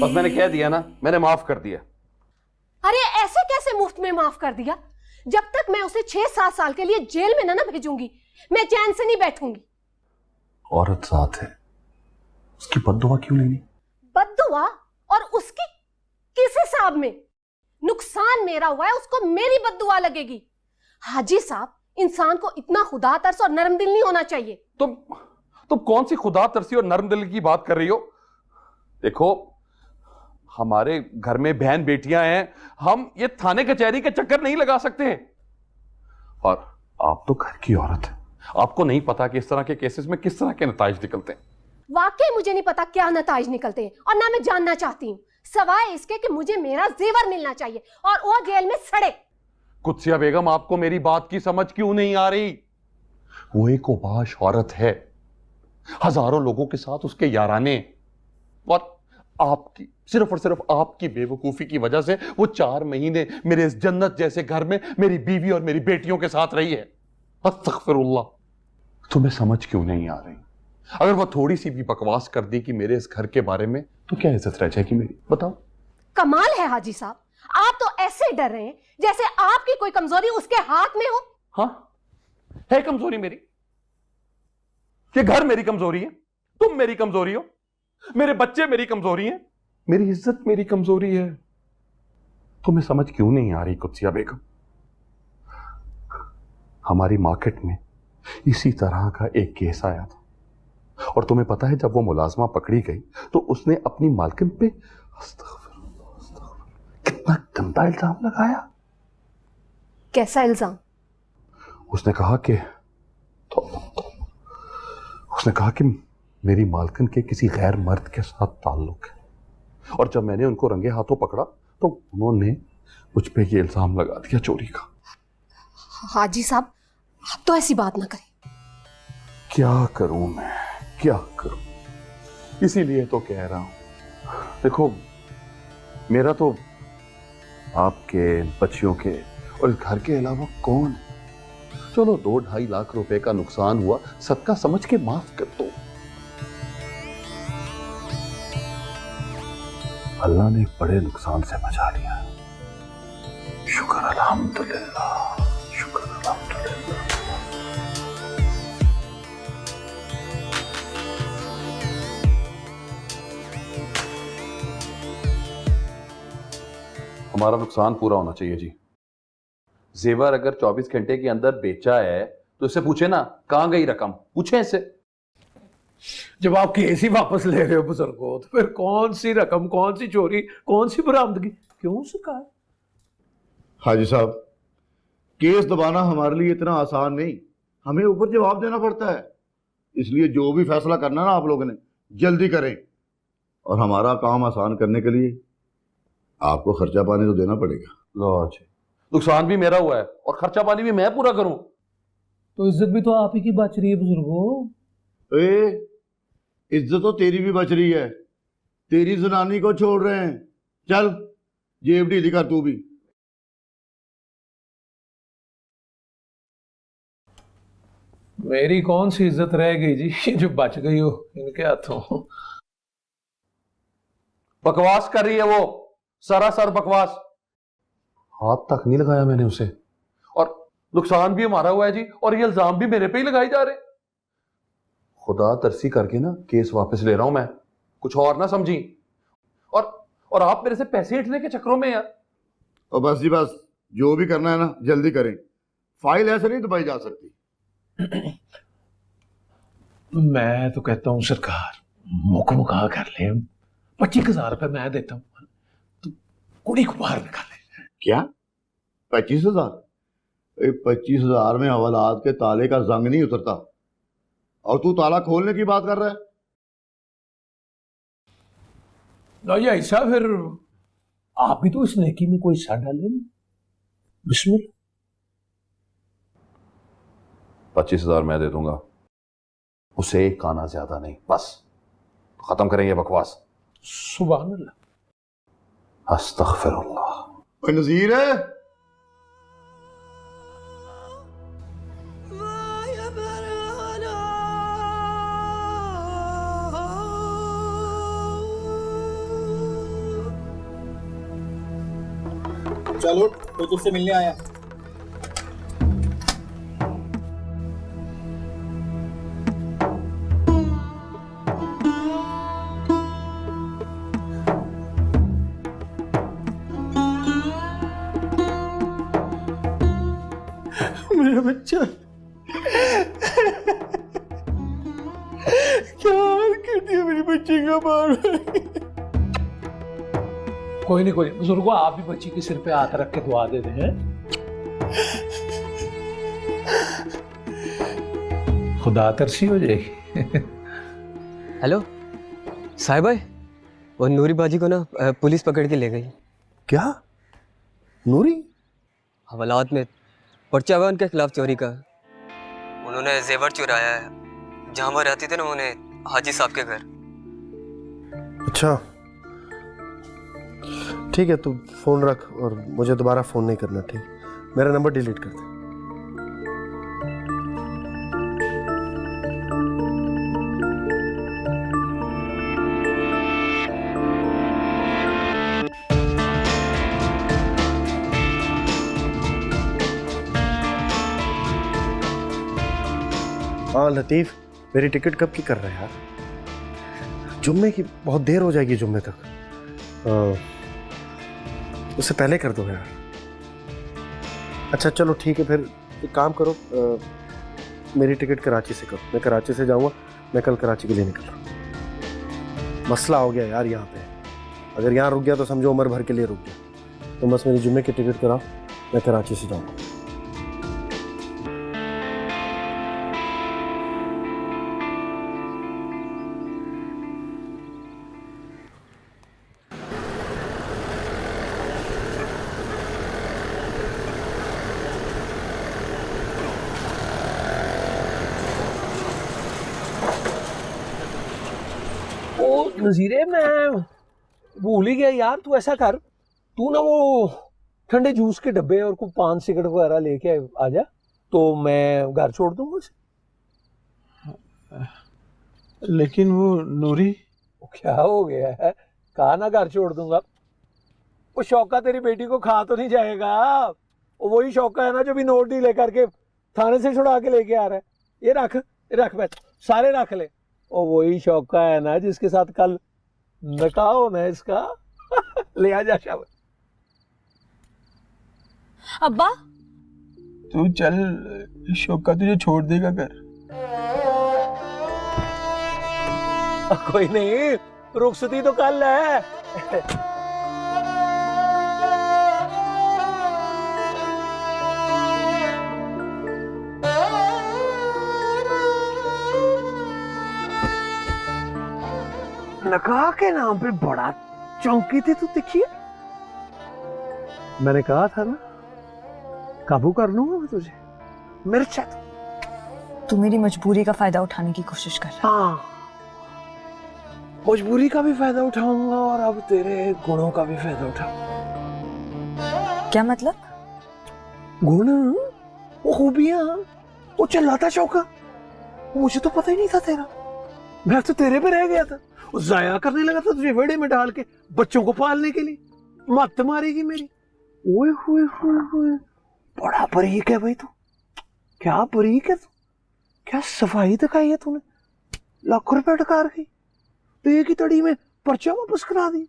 बस मैंने कह दिया ना, मैंने माफ कर दिया। अरे ऐसे कैसे मुफ्त में माफ कर दिया? जब तक मैं उसे 6-7 साल के लिए जेल में ना भेजूंगी, मैं चैन से नहीं बैठूंगी। औरत साथ है, उसकी बद्दुआ क्यों लेनी? बद्दुआ? और उसकी किस हिसाब में? नुकसान मेरा हुआ है, उसको मेरी बद्दुआ लगेगी? हाजी साहब, इंसान को इतना खुदा तरस और नरम दिल नहीं होना चाहिए। तुम कौन सी खुदा तरसी और नरम दिल की बात कर रही हो? देखो, हमारे घर में बहन बेटियां हैं, हम ये थाने कचहरी के चक्कर नहीं लगा सकते। और आप तो घर की औरत है, आपको नहीं पता कि इस तरह के केसेस में किस तरह के नताइज निकलते हैं। वाकई मुझे नहीं पता क्या नताइज निकलते हैं, और ना मैं जानना चाहती हूँ, सवाए इसके कि मुझे मेरा जेवर मिलना चाहिए और वो जेल में सड़े। कुत्सिया बेगम, आपको मेरी बात की समझ क्यों नहीं आ रही? वो एक उबाश औरत है, हजारों लोगों के साथ उसके याराने, और आपकी, सिर्फ और सिर्फ आपकी बेवकूफी की वजह से वो 4 महीने मेरे इस जन्नत जैसे घर में मेरी बीवी और मेरी बेटियों के साथ रही है। अस्तगफिरुल्लाह। तुम्हें समझ क्यों नहीं आ रही? अगर वो थोड़ी सी भी बकवास कर दी कि मेरे इस घर के बारे में, तो क्या इज्जत रह जाएगी मेरी? बताओ। कमाल है हाजी साहब, आप तो ऐसे डर रहे हैं जैसे आपकी कोई कमजोरी उसके हाथ में हो। हाँ, है कमजोरी मेरी? ये घर मेरी कमजोरी है? तुम मेरी कमजोरी हो? मेरे बच्चे मेरी कमजोरी हैं? मेरी इज्जत मेरी कमजोरी है? तुम्हें समझ क्यों नहीं आ रही कुत्सिया बेगम? हमारी मार्केट में इसी तरह का एक केस आया था, और तुम्हें पता है जब वो मुलाजमा पकड़ी गई तो उसने अपनी मालकिन पे कितना गंदा इल्जाम लगाया। कैसा इल्जाम? उसने कहा कि मेरी मालकिन के किसी गैर मर्द के साथ ताल्लुक है, और जब मैंने उनको रंगे हाथों पकड़ा तो उन्होंने मुझ पे ये इल्जाम लगा दिया चोरी का। हाजी साहब, आप तो ऐसी बात ना करें। क्या करूं मैं, क्या करूं? इसीलिए तो कह रहा हूं। देखो, मेरा तो आपके, बच्चियों के और इस घर के अलावा कौन है? चलो 2-2.5 लाख रुपए का नुकसान हुआ, सदका समझ के माफ कर दो। अल्लाह ने बड़े नुकसान से बचा लिया। शुक्र अल्हम्दुलिल्लाह, शुक्र अल्हम्दुलिल्लाह। हमारा नुकसान पूरा होना चाहिए जी। जेवर अगर 24 घंटे के अंदर बेचा है तो इससे पूछे ना, कहां गई रकम? पूछे इससे। जब आप केस ही वापस ले रहे हो बुजुर्गो, तो फिर कौन सी रकम, कौन सी चोरी, कौन सी बरामदगी, क्यों शिकायत? हाजी साहब, केस दबाना हमारे लिए इतना आसान नहीं, हमें ऊपर जवाब देना पड़ता है। इसलिए जो भी फैसला करना ना आप लोगों ने, जल्दी करें, और हमारा काम आसान करने के लिए आपको खर्चा पानी तो देना पड़ेगा। लो जी, नुकसान भी मेरा हुआ है और खर्चा पानी भी मैं पूरा करूं? तो इज्जत भी तो आप ही की बच रही है बुजुर्गो। इज्जत तो तेरी भी बच रही है, तेरी जनानी को छोड़ रहे हैं। चल जेब ढीली कर तू भी। मेरी कौन सी इज्जत रह गई जी जो बच गई हो इनके हाथों? बकवास कर रही है वो, सरासर बकवास। हाथ तक नहीं लगाया मैंने उसे, और नुकसान भी हमारा हुआ है जी, और ये इल्जाम भी मेरे पे ही लगाए जा रहे। खुदा तरसी करके ना केस वापस ले रहा हूं मैं, कुछ और ना समझी। और आप मेरे से पैसे हिटने के चक्करों में यार। और बस जी बस, जो भी करना है ना जल्दी करें, फाइल ऐसे नहीं दबाई जा सकती। मैं तो कहता हूं सरकार मुकमुका कर ले, 25,000 रुपए मैं देता हूं, तो कुड़ी को बाहर निकाले। क्या 25,000? 25,000 में हवालात के ताले का जंग नहीं उतरता, और तू ताला खोलने की बात कर रहा है? या ऐसा फिर आप भी तो इस नेकी में कोई हिस्सा डाले ना। बिस्मिल्लाह। 25,000 मैं दे दूंगा, उसे एक आना ज्यादा नहीं, बस तो खत्म करेंगे बकवास। सुभान अल्लाह। अस्तगफिरुल्लाह। कोई नजीर है? चलो तो तुझसे मिलने आया। मेरा बच्चा क्या हाल कर दिया मेरे बच्चे का बार। कोई नहीं बुजुर्गों, आप भी बच्ची के सिर पे हाथ रख के दुआ दे दें। खुदा तरसी हो जाएगी। हेलो साहिब भाई, वो नूरी बाजी को ना पुलिस पकड़ के ले गई। क्या? नूरी? हवालात में पर्चा हुआ उनके खिलाफ चोरी का। उन्होंने जेवर चुराया है जहाँ वो रहती थे ना, उन्हें हाजी साहब के घर। अच्छा ठीक है, तू फोन रख और मुझे दोबारा फोन नहीं करना, ठीक? मेरा नंबर डिलीट कर दे। हाँ लतीफ़, मेरी टिकट कब की कर रहा है यार? जुम्मे की बहुत देर हो जाएगी, जुम्मे तक। उससे पहले कर दो यार। अच्छा चलो ठीक है, फिर एक काम करो, मेरी टिकट कराची से करो। मैं कराची से जाऊँगा, मैं कल कराची के लिए निकल रहा हूँ। मसला हो गया यार यहाँ पे, अगर यहाँ रुक गया तो समझो उम्र भर के लिए रुक गया। तो बस मेरी जुम्मे की टिकट कराओ, मैं कराची से जाऊँगा। नजीरे, मैं भूल ही गया यार। तू ऐसा कर, तू ना वो ठंडे जूस के डब्बे और कुछ पान सिगरेट वगैरह लेके आ जा, तो मैं घर छोड़ दूंगा उसे। लेकिन वो नूरी, क्या हो गया है? कहा ना घर छोड़ दूंगा। वो शौका तेरी बेटी को खा तो नहीं जाएगा। वो वही शौका है ना जो भी नोट नहीं लेकर के थाने से छुड़ा के लेके आ रहा है। ये रख बैठ, सारे रख ले। और वही शौका है ना जिसके साथ कल निकाह होना है इसका। ले आ जा शाबाश। अब्बा तू चल, शौका तुझे छोड़ देगा घर। कोई नहीं, रुखसती तो कल है। निकाह के नाम पे बड़ा चौंकी थी तू, देखिए। मैंने कहा था ना, काबू कर लूंगा मैं तुझे। मिर्चा तू मेरी मजबूरी का फायदा उठाने की कोशिश कर रहा है। हाँ, मजबूरी का भी फायदा उठाऊंगा और अब तेरे गुणों का भी फायदा उठाऊंगा। क्या मतलब? गुण, वो खूबियां, वो चिल्लाता चौका, मुझे तो पता ही नहीं था तेरा। मैं तो तेरे पे रह गया था। वो जाया करने लगा था तुझे वेड़े में डाल के बच्चों को पालने के लिए। मत मारेगी मेरी। ओए होए होए होए, बड़ा बरीक है भाई तू। क्या बरीक है तू, क्या सफाई दिखाई है तूने। लाख रुपए डकार गई तो एक ही तड़ी में पर्चा वापस करा दी।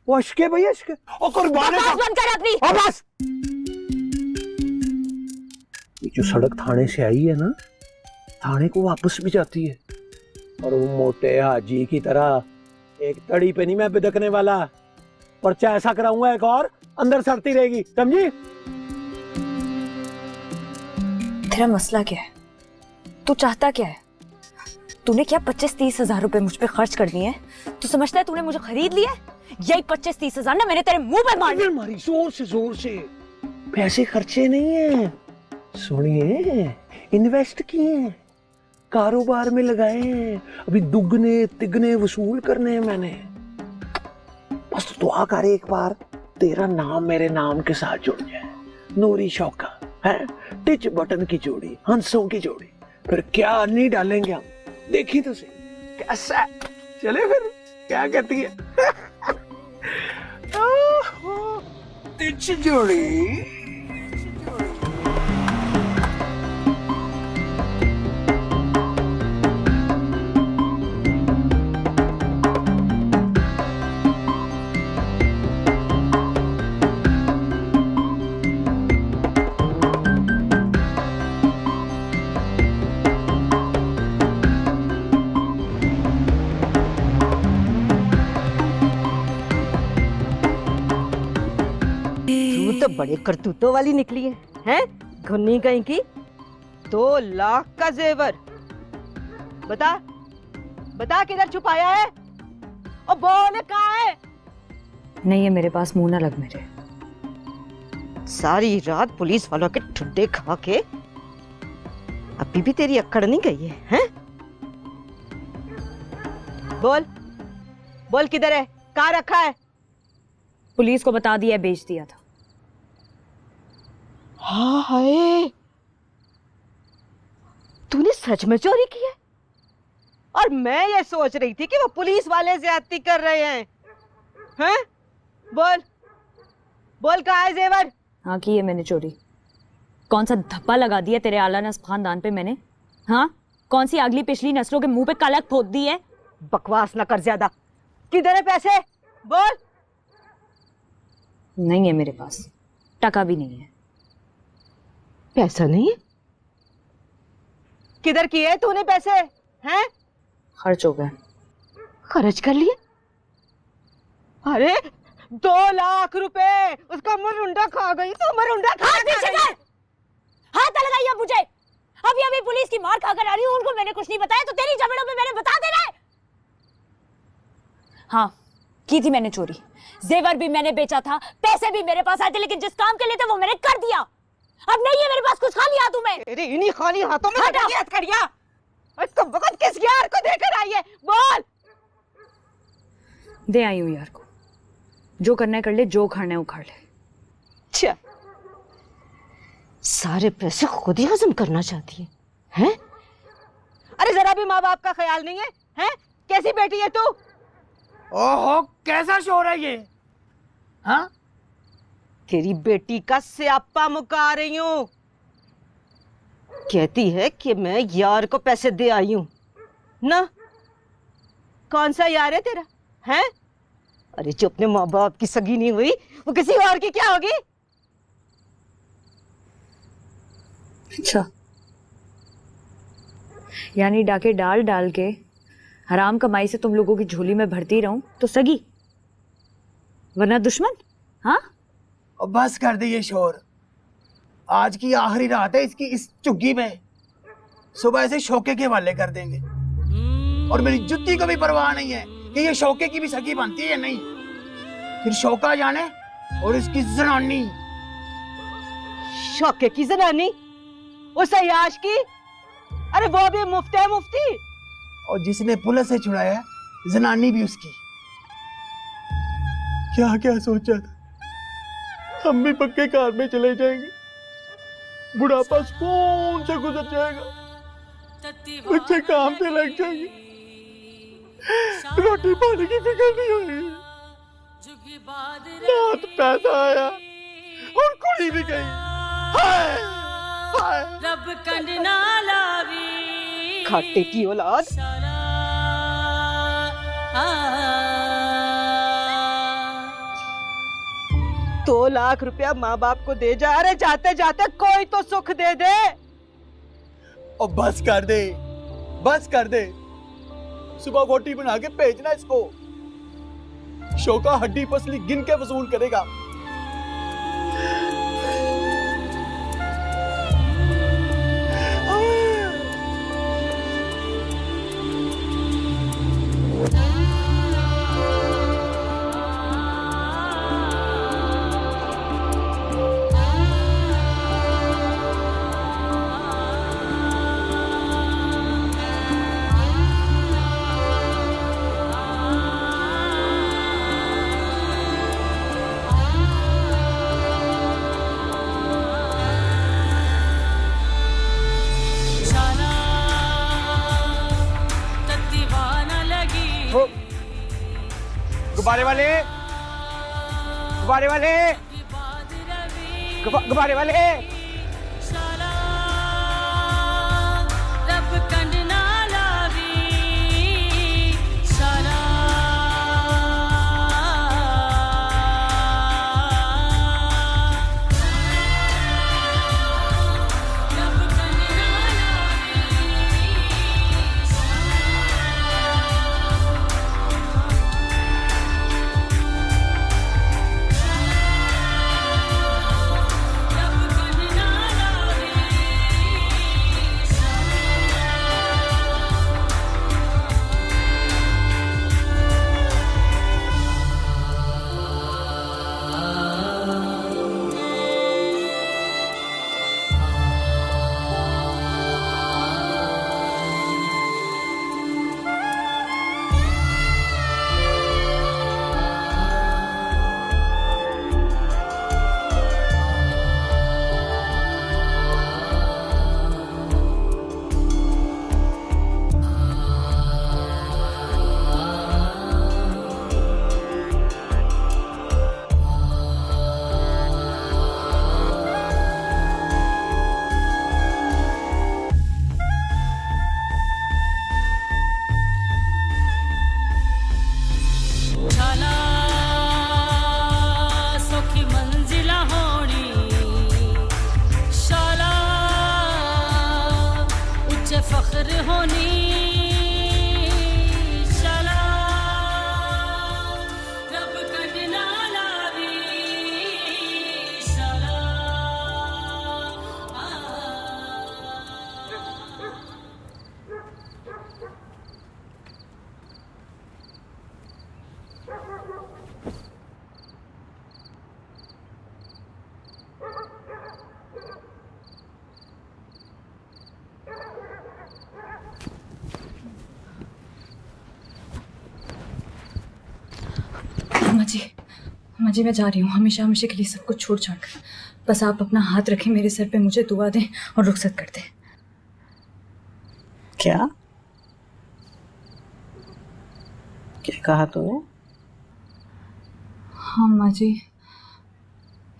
वो अशके भाई अशके। और कुर्बान है बंद कर अपनी। बस। ये जो सड़क थाने से आई है ना, थाने को वापस भी जाती है। और वो मोटे हाजी की तरह एक तड़ी पे नहीं मैं बिदकने वाला। पर्चा ऐसा कराऊंगा एक और अंदर सड़ती रहेगी, समझी? तेरा मसला क्या है? तू चाहता क्या है? तूने क्या 25-30 हजार रुपए मुझ पे खर्च कर दिए हैं? तू समझता है तूने मुझे खरीद लिया? यही 25-30 हजार ना मैंने तेरे मुंह पर मारी। जोर से। पैसे खर्चे नहीं है, सुनिए, इन्वेस्ट किए हैं, कारोबार में लगाए हैं। अभी दुगने तिगने वसूल करने हैं मैंने। बस तो दुआ कर एक बार तेरा नाम मेरे नाम के साथ जुड़ जाए। नूरी शौका है, टिच बटन की जोड़ी, हंसों की जोड़ी। फिर क्या नहीं डालेंगे हम, देखी तो सही कैसा। चले फिर, क्या कहती है? तिच जोड़ी तू तो बड़े करतूतों वाली निकली है, हैं? घुन्नी कहीं की। 2 लाख का जेवर। बता बता किधर छुपाया है? और बोल कहाँ है? नहीं है मेरे पास, मुंह ना लग मेरे। सारी रात पुलिस वालों के ठुड्डे खा के अभी भी तेरी अक्कड़ नहीं गई है, हैं? बोल बोल किधर है, कहाँ रखा है? पुलिस को बता दिया, बेच दिया था। हाँ हाय, तूने सच में चोरी की है? और मैं ये सोच रही थी कि वो पुलिस वाले ज्यादती कर रहे हैं, हैं? बोल बोल कहाँ है जेवर? हाँ की है मैंने चोरी। कौन सा धब्बा लगा दिया तेरे आला नस्ल खानदान पे मैंने? हाँ, कौन सी अगली पिछली नस्लों के मुंह पे कलंक पोत दी है? बकवास ना कर ज्यादा। किधर है पैसे? बोल। नहीं है मेरे पास, टका भी नहीं है। पैसा नहीं है? किधर किए तूने पैसे, हैं? खर्च हो गए। खर्च कर लिए? अरे 2 लाख रुपए उसका मरुंडा खा गई तो मरुंडा खा गई। हाथ लगाइए मुझे। अभी अभी पुलिस की मार खाकर आ रही हूँ, उनको मैंने कुछ नहीं बताया तो तेरी जबड़ों में मैंने बता देना है। हाँ की थी मैंने चोरी, जेवर भी मैंने बेचा था, पैसे भी मेरे पास आए थे, लेकिन जिस काम के लिए थे वो मैंने कर दिया। अब नहीं है मेरे पास कुछ खाली हाथों में। तेरे इन्हीं खाली हाथों में हथकड़ियां तो वक्त किस यार को देकर आई है? बोल। दे आई हूँ यार को, जो करना है कर ले, जो उखाड़ना है उखाड़ ले। अच्छा, सारे पैसे खुद ही हजम करना चाहती है, हैं? अरे जरा भी माँ बाप का ख्याल नहीं है, हैं? कैसी बेटी है तू? ओहो, कैसा शोर है ये? हाँ, तेरी बेटी का स्यापा मुका रही हूँ। कहती है कि मैं यार को पैसे दे आई हूँ ना। कौन सा यार है तेरा, हैं? अरे जो अपने माँ बाप की सगी नहीं हुई वो किसी और की क्या होगी? अच्छा, यानी डाके डाल डाल के हराम कमाई से तुम लोगों की झोली में भरती रहूं तो सगी, वरना दुश्मन? हाँ, और बस कर दे ये शोर। आज की आखिरी रात है इसकी इस चुग्गी में। सुबह से शोके के हवाले कर देंगे। और मेरी जुत्ती को भी परवाह नहीं है कि ये शोके की भी सगी बनती है या नहीं। फिर शोका जाने और इसकी जनानी। शौके की जनानी? उस अय्याश की? अरे वो भी मुफ्त है, मुफ्ती। और जिसने पुलिस से छुड़ाया है, जनानी भी उसकी। क्या क्या सोचा था, हम भी पक्के कार में चले जाएंगे, बुढ़ापा सुकून से गुजर जाएगा, बच्चे काम पे लग जाएंगे, रोटी पानी की फिक्र नहीं होगी। रात पैसा आया और कुड़ी भी गई। हाय हाय, रब कंड ना लावी खाटे की औलाद। दो 2 लाख रुपया माँ बाप को दे जा। अरे जाते जाते कोई तो सुख दे दे। और बस कर दे, बस कर दे। सुबह रोटी बना के भेजना इसको। शोका हड्डी पसली गिन के वसूल करेगा। गुब्बारे वाले, गुब्बारे वाले, गुब्बारे वाले शाला रब कंड ना लावी शाला रब कंड ना रब कंड ना शाला सौखी मंजिला होनी शाला उच्चे फख्र होनी शाला रब कंड ना लावी शाला अम्मा जी मैं जा रही हूँ हमेशा हमेशा के लिए सब कुछ छोड़ छाड़ कर। बस आप अपना हाथ रखें मेरे सर पे, मुझे दुआ दें और रुखसत कर दें। क्या क्या कहा तूने? हाँ अम्मा जी,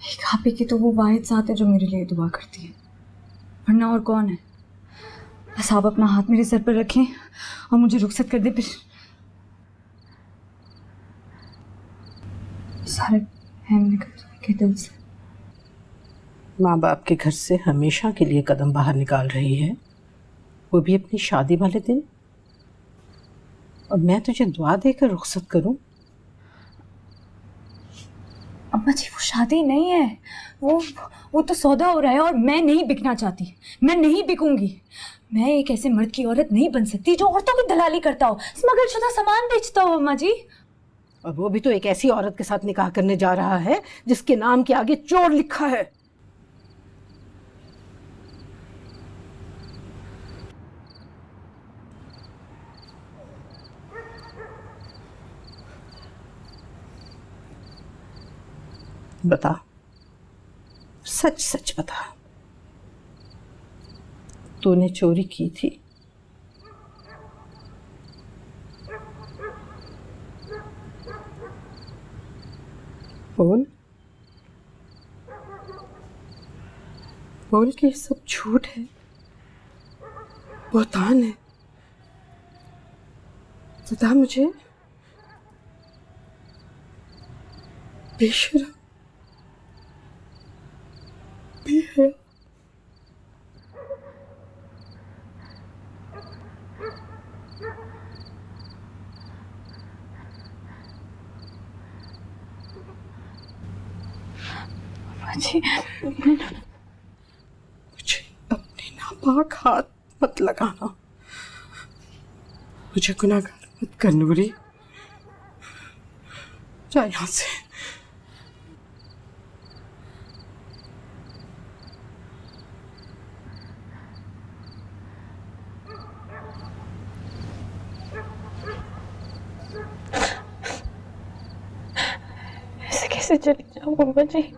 एक आप ही की तो वो वाहिद साथ है जो मेरे लिए दुआ करती है, वरना और कौन है। बस आप अपना हाथ मेरे सर पर रखें और मुझे रुखसत कर दें, फिर सारे हम निकल जाएंगे दिल से। माँ बाप के घर से हमेशा के लिए कदम बाहर निकाल रही है, वो भी अपनी शादी वाले दिन, और मैं तुझे दुआ देकर रुखसत करूं? अम्मा जी वो शादी नहीं है, वो तो सौदा हो रहा है और मैं नहीं बिकना चाहती, मैं नहीं बिकूंगी। मैं एक ऐसे मर्द की औरत नहीं बन सकती जो औरतों की दलाली करता हो, स्मगलशुदा सामान बेचता हो। अम्मा जी और वो भी तो एक ऐसी औरत के साथ निकाह करने जा रहा है जिसके नाम के आगे चोर लिखा है। बता, सच सच बता, तूने चोरी की थी? बोल बोल कि ये सब झूठ है, बहतान है। बता मुझे, बेशरम भी है। जी मुझे अपने नापाक हाथ मत लगाना, मुझे गुनाहगार मत कर नूरी। जा यहाँ से। ऐसे कैसे चली जाऊँ अम्मा जी?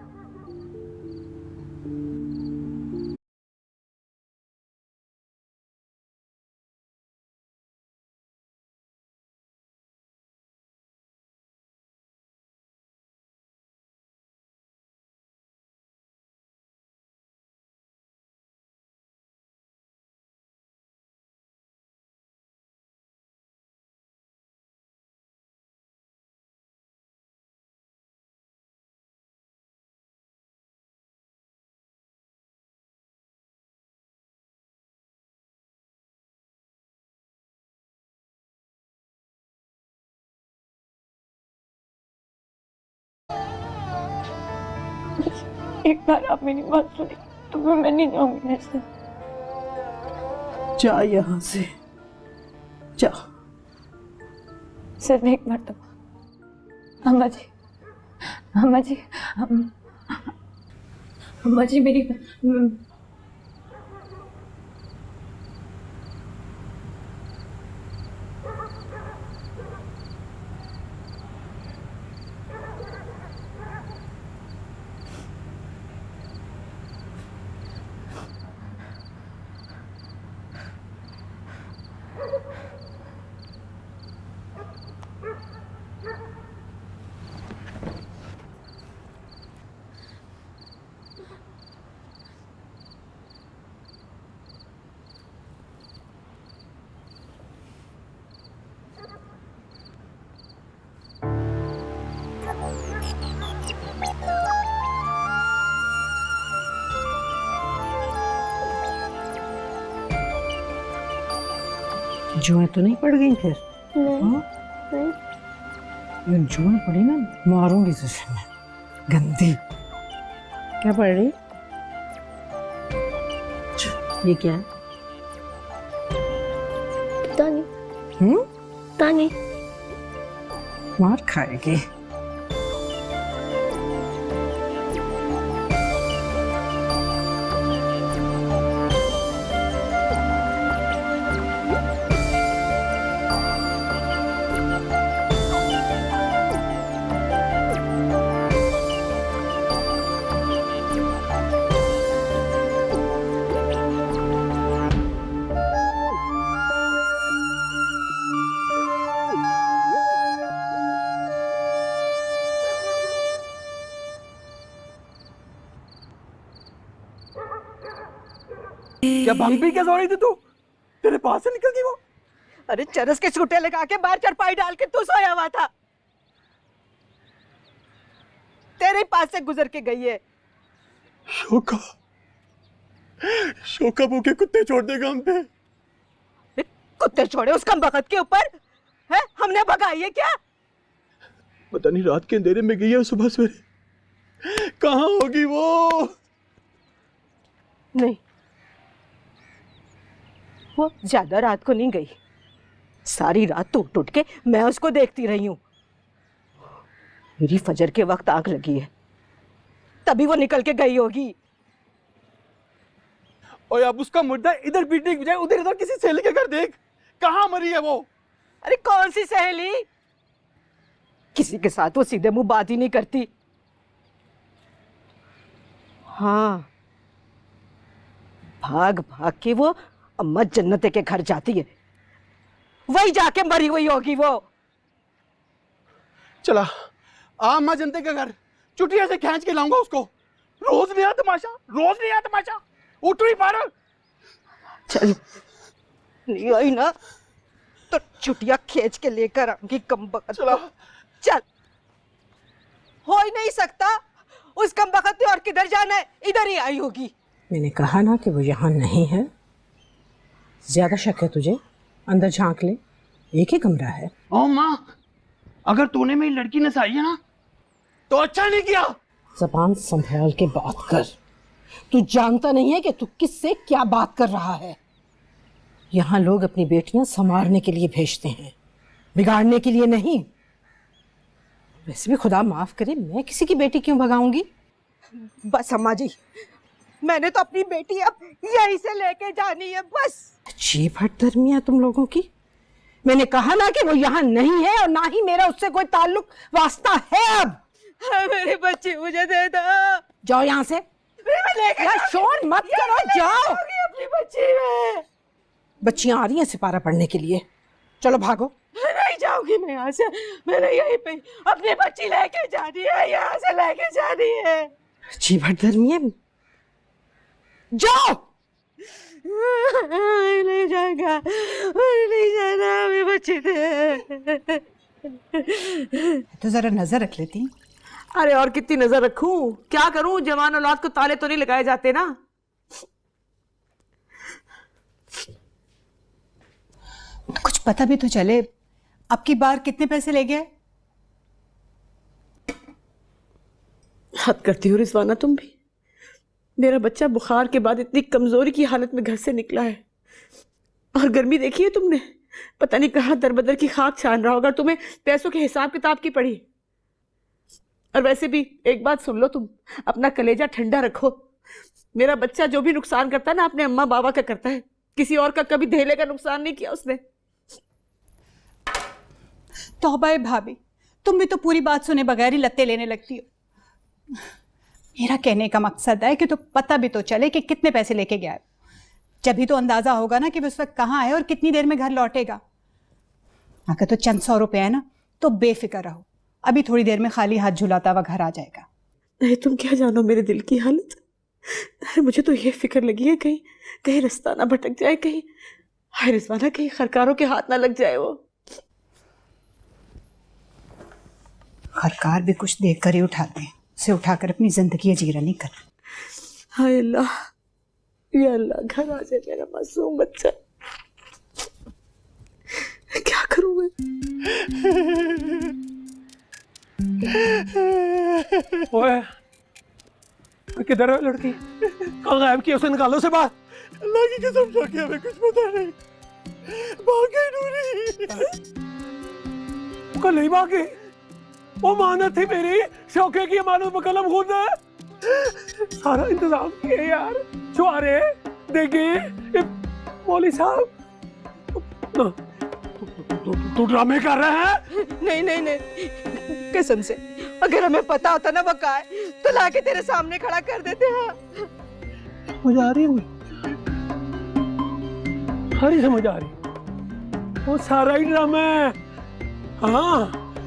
एक बार आप मेरी बात सुनिए तो मैं नहीं जाऊंगी ऐसे। जा यहाँ से जा। सिर्फ एक मरतबा। अम्मा जी, अम्मा जी, अम्मा जी मेरी जुएं तो नहीं पड़ गई फिर? नहीं। जुएं पड़ी ना, मारूंगी तुझे मैं, गंदी। क्या पड़ रही? ये क्या है? पता नहीं। पता नहीं। मार खाएगी। क्या भंग पी के सो रही थी तू? तेरे पास से निकल गई वो? अरे चरस के छूटे लगा के बाहर चारपाई डाल के तू सोया हुआ था, तेरे पास से गुजर के गई है। शोका, शोका भूखे कुत्ते छोड़ देगा हम पे। कुत्ते छोड़े उस कमबख्त के ऊपर है? हमने भगाई है क्या? पता नहीं रात के अंधेरे में गई है, सुबह सवेरे कहाँ होगी वो? नहीं, वो ज्यादा रात को नहीं गई, सारी रात टूट टूट के मैं उसको देखती रही हूं। मेरी फजर के वक्त आग लगी है, तभी वो निकल के गई होगी। और अब उसका मुर्दा इधर पीटने की बजाय उधर इधर किसी सहेली के घर देख, कहाँ मरी है वो? अरे कौन सी सहेली? किसी के साथ वो सीधे मुंह बात ही नहीं करती। हाँ, भाग भाग के वो अम्मा जन्नते के घर जाती है, वही जाके मरी हुई होगी वो। चला आ अम्मा जनते के घर, चुटिया से खींच के लाऊंगा उसको। रोज नया तमाशा, रोज नया तमाशा। उठ नहीं पा रहा। चल, नहीं आई ना तो चुटिया खींच के लेकर आऊंगी कमबख्त। चला चल, हो ही नहीं सकता, उस कमबख्त ने और किधर जाना है, इधर ही आई होगी। मैंने कहा ना कि वो यहाँ नहीं है। ज्यादा शक है तुझे? अंदर झांक ले, एक ही कमरा है। ओ माँ, अगर तूने मेरी लड़की नसाई है ना तो अच्छा नहीं किया। जबान संभाल के बात कर, तू जानता नहीं है कि तू किससे क्या बात कर रहा है। यहाँ लोग अपनी बेटियां संवारने के लिए भेजते हैं, बिगाड़ने के लिए नहीं। वैसे भी खुदा माफ करे, मैं किसी की बेटी क्यों भगाऊंगी? बस अम्मा जी, मैंने तो अपनी बेटी अब यहीं से लेके जानी है बस। अजीब हठधर्मी है तुम लोगों की। मैंने कहा ना कि वो यहाँ नहीं है और ना ही मेरा उससे कोई ताल्लुक वास्ता है। अब मेरी बच्ची मुझे दे दो। जाओ यहाँ से, यार शोर मत करो, जाओ। अपनी बच्ची में बच्चियां आ रही हैं सिपारा पढ़ने के लिए, चलो भागो। नहीं जाऊंगी मैं यहाँ से, मैंने यहीं पे अपनी बच्ची लेके जानी है, यहाँ से लेके जानी है। अजीब हठधर्मी है, जाओ। नहीं जाऊंगा, नहीं जाना, मेरी बच्ची दे। तो जरा नजर रख लेती। अरे और कितनी नजर रखूं, क्या करूं, जवान औलाद को ताले तो नहीं लगाए जाते ना। कुछ पता भी तो चले, अब की बार कितने पैसे ले गए? हद करती हो रिजवाना तुम भी। मेरा बच्चा बुखार के बाद इतनी कमजोरी की हालत में घर से निकला है, और गर्मी देखी है तुमने? पता नहीं कहाँ दरबदर की खाक छान रहा होगा। तुम्हें पैसों के हिसाब किताब की पड़ी। और वैसे भी एक बात सुन लो, तुम अपना कलेजा ठंडा रखो। मेरा बच्चा जो भी नुकसान करता है ना, अपने अम्मा बाबा का करता है, किसी और का कभी धेले का नुकसान नहीं किया उसने। तौबा है भाभी, तुम भी तो पूरी बात सुने बगैर ही लत्ते लेने लगती हो। मेरा कहने का मकसद है कि तो पता भी तो चले कि कितने पैसे लेके गया है। जब भी तो अंदाजा होगा ना कि उस वक्त कहाँ है और कितनी देर में घर लौटेगा। अगर तो चंद 100 रुपए है ना, तो बेफिक्र रहो, अभी थोड़ी देर में खाली हाथ झुलाता हुआ घर आ जाएगा। नहीं, तुम क्या जानो मेरे दिल की हालत। अरे मुझे तो ये फिक्र लगी है कहीं कहीं रास्ता ना भटक जाए, कहीं हाय रिजवाना कहीं खरकारों के हाथ ना लग जाए वो। खरकार भी कुछ देख कर ही उठाते हैं, उसे उठाकर अपनी जिंदगी अजीरा नहीं कर। हाय अल्लाह, या अल्लाह घर आ जाए मेरा मासूम बच्चा। क्या करूं मैं? ओए किधर है लड़की? कहाँ गायब किया? उसे निकालो से बाहर। अल्लाह की कसम शौके, हमें कुछ पता नहीं। भाग गई नूरी। कल नहीं भागी, वो मानत थी मेरी, शौके की अमानत में कलम खुद है। सारा इंतजाम किया यार, छुआरे देखे मौली साहब। तू ड्रामे कर रहा है? नहीं नहीं नहीं, कसम से अगर हमें पता होता ना वो कहाँ है तो लाके तेरे सामने खड़ा कर देते। हाँ समझ आ रही है, सारी समझ आ रही। वो सारा ही ड्रामा है। हाँ,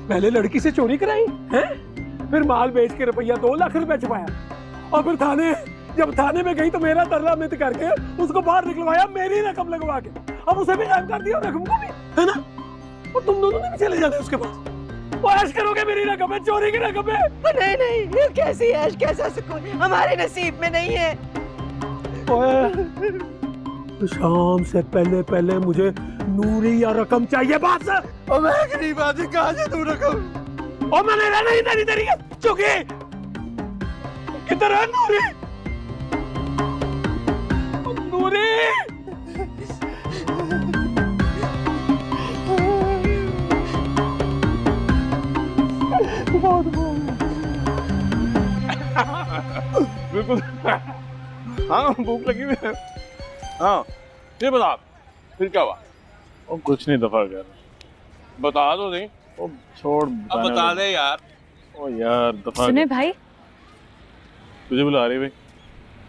पहले लड़की से चोरी कराई है, फिर माल बेच के रुपया 2 लाख रुपया छुपाया, और फिर जब थाने में गई तो मेरा तरला मित करके उसको बाहर निकलवाया, मेरी रकम लगवा के। अब उसे भी गायब कर दिया, रकम को भी, है ना? और तुम दोनों ने भी चले जाते उसके पास। वो ऐश करोगे, मेरी रकम है, चोरी की रकम है। नहीं नहीं, ये कैसी ऐश, कैसा सुकून हमारे नसीब में नहीं है। तो शाम से पहले मुझे नूरी या रकम चाहिए। बात से और मैं गरीब आदमी, कहाँ से तू रकम? और मैंने रहना ही तेरी चुकी। किधर है नूरी? नूरी बिल्कुल। हाँ, भूख लगी हुई है। हाँ, फिर बता, फिर क्या हुआ? वो कुछ नहीं, दफा कर। बता दो नहीं। वो छोड़, अब बता दे यार। ओ यार दफा। सुने भाई, तुझे बुला रही है भाई।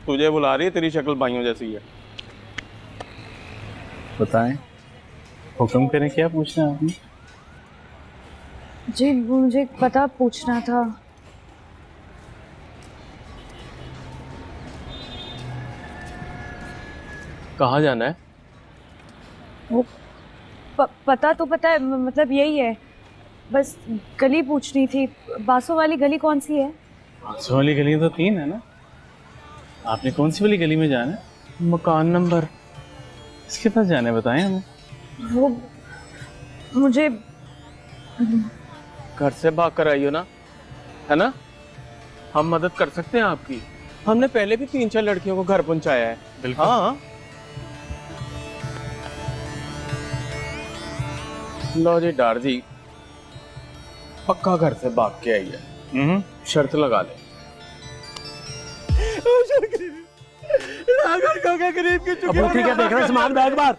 तुझे बुला रही है, तेरी शक्ल भाइयों जैसी है। बताएं, हुक्म करें, क्या पूछना है आपने? जी मुझे पता पूछना था। कहाँ जाना है? वो पता तो पता है, मतलब यही है, बस गली पूछनी थी। बासों वाली गली कौन सी है? बासों वाली गली तो 3 है ना। आपने कौन सी वाली गली में जाना है? मकान नंबर। इसके पास जाना है, बताएं हमें। वो मुझे घर से भाग कर आई हो ना, है ना? हम मदद कर सकते हैं आपकी। हमने पहले भी 3-4 लड़कियों को घर पहुंचाया है। बिल्कुल। हाँ, लो जी डार जी, पक्का घर से भाग के आई है। शर्त लगा ले। गरीब की चुकी। अब ठीक है, देख रहे सामान बैग बार।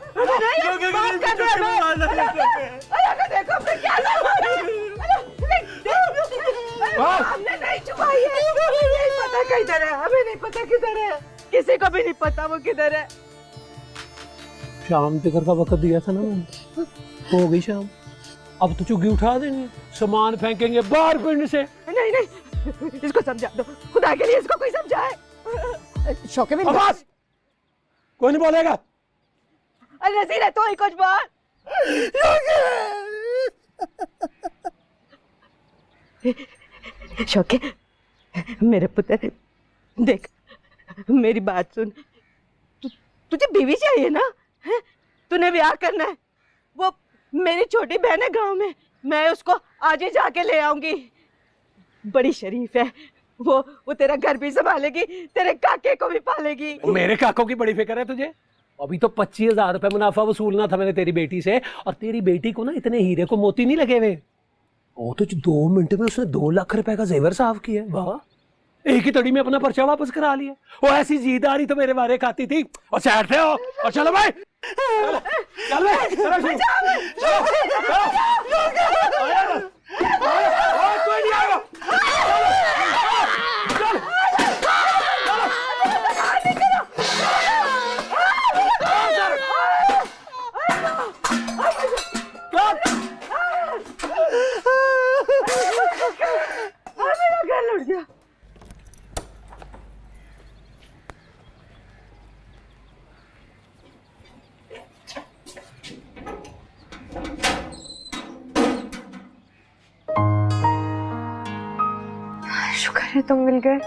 हमने नहीं छुपाई है, नहीं पता किधर है, हमें नहीं पता किधर है, किसी को भी नहीं पता वो किधर है। शाम तक का वक्त दिया था ना मैंने, हो गई शाम। अब तो चुग्गी उठा देनी, सामान फेंकेंगे बाहर पिंड से। नहीं नहीं, इसको समझा दो, खुदा के लिए इसको कोई समझाए। शौके में बस कोई नहीं बोलेगा। अरे नसीर है तो ही कुछ बात। शौके, मेरे पुत्र, देख मेरी बात सुन। तुझे बीवी चाहिए ना? है? तूने ब्याह करना है। वो मेरी छोटी बहन है गांव में, मैं उसको आज ही जाके ले आऊंगी। बड़ी शरीफ है, वो तेरा घर भी संभालेगी, तेरे काके को भी पालेगी। मेरे काकों की बड़ी फिक्र है तुझे? अभी तो 25,000 रुपए मुनाफा वसूलना था मैंने तेरी बेटी से, और तेरी बेटी को ना इतने हीरे को मोती नहीं लगे हुए। वो तो 2 मिनट में उसने 2 लाख रुपए का जेवर साफ किया। वाह, एक ही तड़ी में अपना पर्चा वापस करा लिया। वो ऐसी जीदारी तो मेरे बारे खाती थी। और सैर थे हो, और चलो भाई, चल भाई, चलो कोई नहीं आएगा। मेरा घर लुट गया। शुक्र है तुम मिल गए।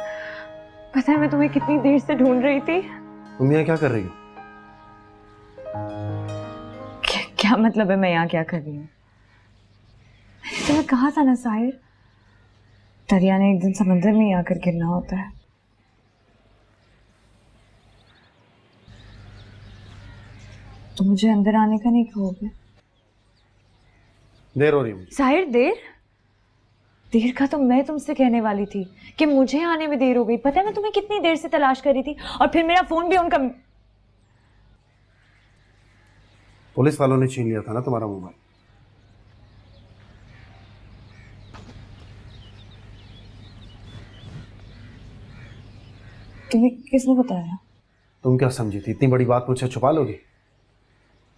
पता है मैं तुम्हें कितनी देर से ढूंढ रही थी। तुम यहाँ क्या कर रही हो? क्या मतलब है मैं यहाँ क्या कर रही हूँ? मैंने तुम्हें कहा था ना साहिर, दरिया ने एक दिन समंदर में ही आकर गिरना होता है। तो मुझे अंदर आने का नहीं कहोगे? देर हो रही है। साहिर देर का तो मैं तुमसे कहने वाली थी कि मुझे आने में देर हो गई। पता है मैं तुम्हें कितनी देर से तलाश कर रही थी, और फिर मेरा फोन भी उनका। पुलिस वालों ने छीन लिया था ना तुम्हारा मोबाइल। तुम्हें किसने बताया? तुम क्या समझी थी इतनी बड़ी बात मुझसे छुपा लोगी,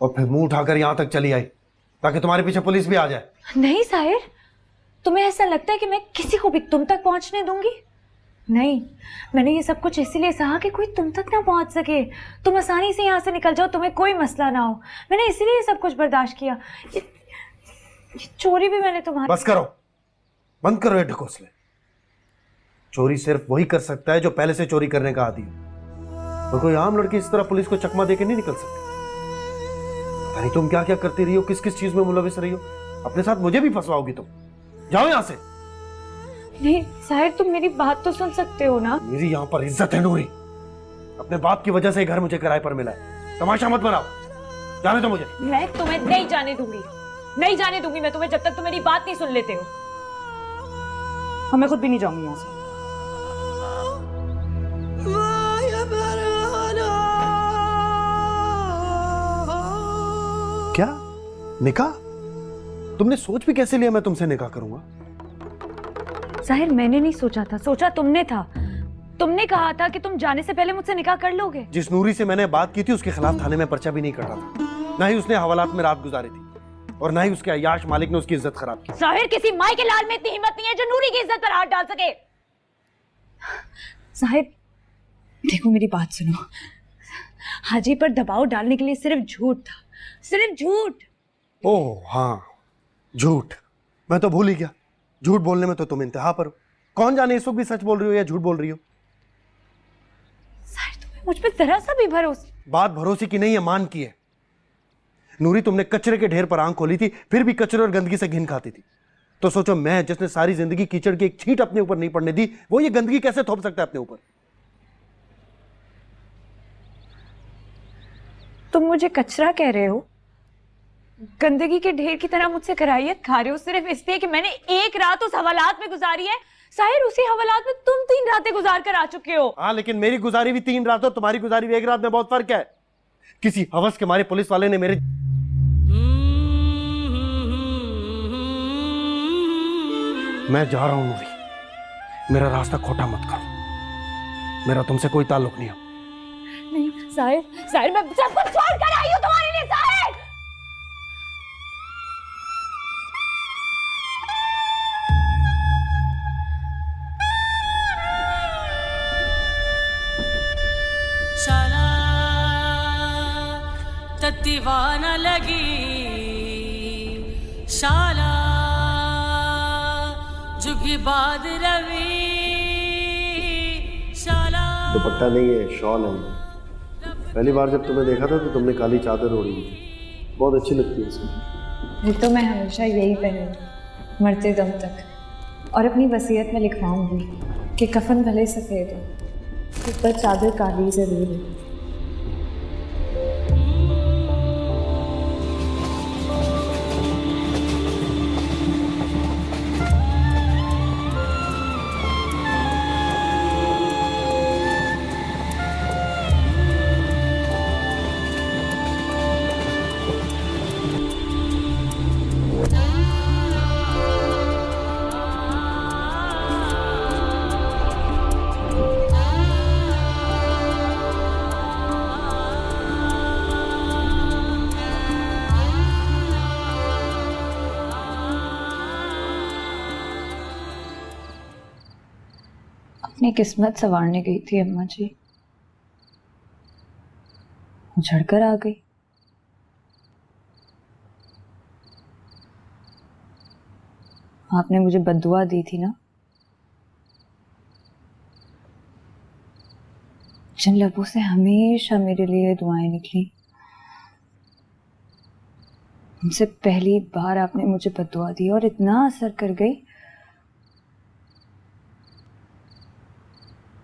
और फिर मुंह उठाकर यहां तक चली आई ताकि तुम्हारे पीछे पुलिस भी आ जाए? नहीं साहिर, तुम्हें ऐसा लगता है कि मैं किसी को भी तुम तक पहुंचने दूंगी? नहीं, मैंने ये सब कुछ इसीलिए सहा कि कोई तुम तक ना पहुंच सके, तुम आसानी से यहाँ से निकल जाओ, तुम्हें कोई मसला ना हो। मैंने इसीलिए ये सब कुछ बर्दाश्त किया। ये चोरी भी मैंने तुम्हारी। बस करो, बंद करो ये ढकोसले। चोरी सिर्फ वही कर सकता है जो पहले से चोरी करने का आदी हो, और कोई आम लड़की इस तरह पुलिस को चकमा देके नहीं निकल सकती। पता नहीं तुम क्या क्या करती रही हो, किस किस चीज में मुलविस रही हो। अपने साथ मुझे भी फंसवाओगी तुम। जाओ यहां से। नहीं साहिर, तुम मेरी बात तो सुन सकते हो ना। मेरी यहाँ पर इज्जत है नूरी। अपने बाप की वजह से घर मुझे किराए पर मिला है। तमाशा मत बनाओ, जाने दो मुझे। मैं तुम्हें नहीं जाने दूंगी, नहीं जाने दूंगी मैं तुम्हें जब तक तुम मेरी बात नहीं सुन लेते हो। और मैं खुद भी नहीं जाऊंगी यहाँ से। क्या निकाह? तुमने सोच भी कैसे लिया मैं तुमसे निकाह करूंगा? साहिर मैंने नहीं सोचा था, सोचा तुमने था। तुमने कहा था कि तुम जाने से पहले मुझसे निकाह कर लोगे। जिस नूरी से मैंने बात की थी उसके खिलाफ थाने में पर्चा भी नहीं कटा था, ना ही उसने हवालात में रात गुजारी थी, और ना ही उसके अय्याश मालिक ने उसकी इज्जत खराब की। साहिर किसी माई के लाल में इतनी हिम्मत नहीं है जो नूरी की इज्जत पर हाथ डाल सके। साहिर देखो मेरी बात सुनो, हाजी पर दबाव डालने के लिए सिर्फ झूठ था, सिर्फ झूठ। ओह हाँ, झूठ। मैं तो भूल ही गया, झूठ बोलने में तो तुम इंतहा पर हो। कौन जाने इस वक्त भी सच बोल रही हो या झूठ बोल रही हो। साहिर तुम्हें मुझ पर जरा सा भी भरोसा। बात भरोसे की नहीं है, मान की है। नूरी तुमने कचरे के ढेर पर आंख खोली थी, फिर भी कचरे और गंदगी से घिन खाती थी। तो सोचो मैं जिसने सारी जिंदगी कीचड़ की एक छींट अपने ऊपर नहीं पड़ने दी, वो ये गंदगी कैसे थोप सकता है अपने ऊपर। तुम मुझे कचरा कह रहे हो, गंदगी के ढेर की तरह मुझसे कराहियत खा रहे हो सिर्फ इसलिए कि मैंने एक रात उस हवालात में गुजारी है। साहिर उसी हवालात में तुम 3 रातें गुजार कर आ चुके हो। हाँ लेकिन मेरी गुजारी भी 3 रात और तुम्हारी गुजारी भी 1 रात में बहुत फर्क है। किसी हवस के मारे पुलिस वाले ने मेरे मैं जा रहा हूं नूरी, मेरा रास्ता खोटा मत करो। मेरा तुमसे कोई ताल्लुक नहीं है। नहीं साहिर, साहिर मैं सब कुछ छोड़ कर आई हूं तुम्हारे लिए। साहिर शाला तत्तीवाना लगी, शाला जुगी बाद रवि, शाला दुपट्टा नहीं है, शॉल है। पहली बार जब तुम्हें देखा था तो तुमने काली चादर ओढ़ी थी, बहुत अच्छी लगती है इसमें। ये तो मैं हमेशा यही पहनूंगी मरते दम तक, और अपनी वसीयत में लिखवाऊंगी कि कफन भले सफेद हो ऊपर चादर काली जरूर है। अपनी किस्मत संवारने गई थी अम्मा जी, उछड़कर आ गई। आपने मुझे बद्दुआ दी थी ना, जिन लबों से हमेशा मेरे लिए दुआएं निकली, उनसे पहली बार आपने मुझे बद्दुआ दी और इतना असर कर गई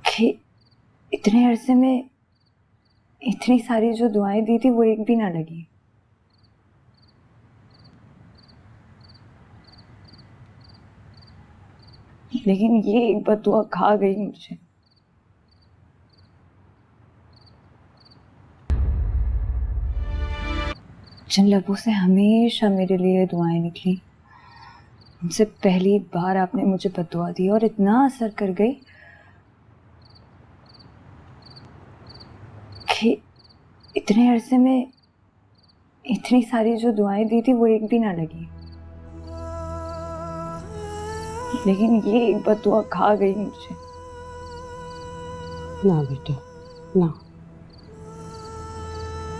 कि इतने अरसे में इतनी सारी जो दुआएं दी थी वो एक भी ना लगी। लेकिन ये एक बद्दुआ खा गई मुझे। जिन लबों से हमेशा मेरे लिए दुआएं निकली, उनसे पहली बार आपने मुझे बद्दुआ दी और इतना असर कर गई कि इतने अरसे में इतनी सारी जो दुआएं दी थी वो एक भी ना लगी। लेकिन ये एक बद्दुआ खा गई मुझे। ना बेटा ना,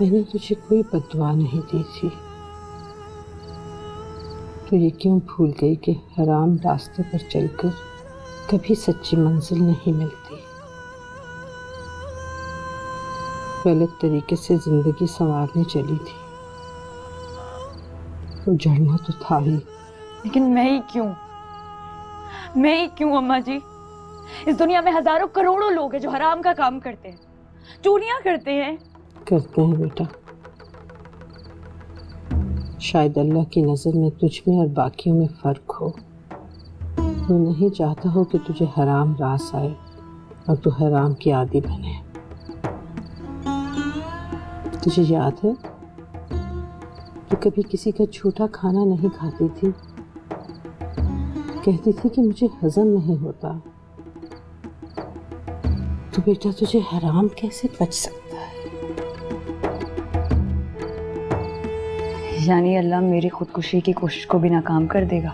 मैंने तुझे कोई बद्दुआ नहीं दी थी। तो ये क्यों भूल गई कि हराम रास्ते पर चलकर कभी सच्ची मंजिल नहीं मिलती। गलत तरीके से जिंदगी संवारने चली थी, तो जड़ना तो था ही। लेकिन मैं ही क्यों अम्मा जी? इस दुनिया में हजारों करोड़ों लोग हैं जो हराम का काम करते हैं, चोरियां करते हैं बेटा। शायद अल्लाह की नजर में तुझ में और बाकियों में फर्क हो। वो नहीं चाहता हो कि तुझे हराम रास आए और तू हराम की आदी बने। तुझे याद है तो कभी किसी का झूठा खाना नहीं खाती थी, कहती थी कि मुझे हजम नहीं होता। तो बेटा तुझे हराम कैसे बच सकता है? यानी अल्लाह मेरी खुदकुशी की कोशिश को भी नाकाम कर देगा?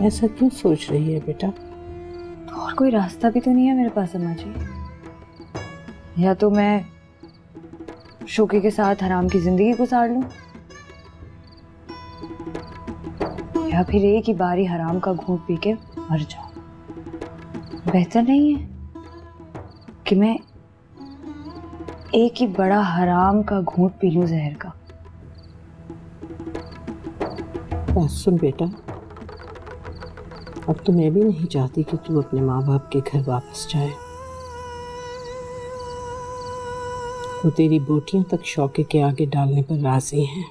ऐसा क्यों सोच रही है बेटा? और कोई रास्ता भी तो नहीं है मेरे पास अम्मा जी। या तो मैं शोके के साथ हराम की जिंदगी गुजार लूं, या फिर एक ही बारी हराम का घूंट पी के मर जाऊं। बेहतर नहीं है कि मैं एक ही बड़ा हराम का घूंट पी लूं जहर का? बात सुन बेटा, अब तो मैं भी नहीं चाहती कि तू अपने माँ बाप के घर वापस जाए। वो तेरी बोटियां तक शौके के आगे डालने पर राजी हैं,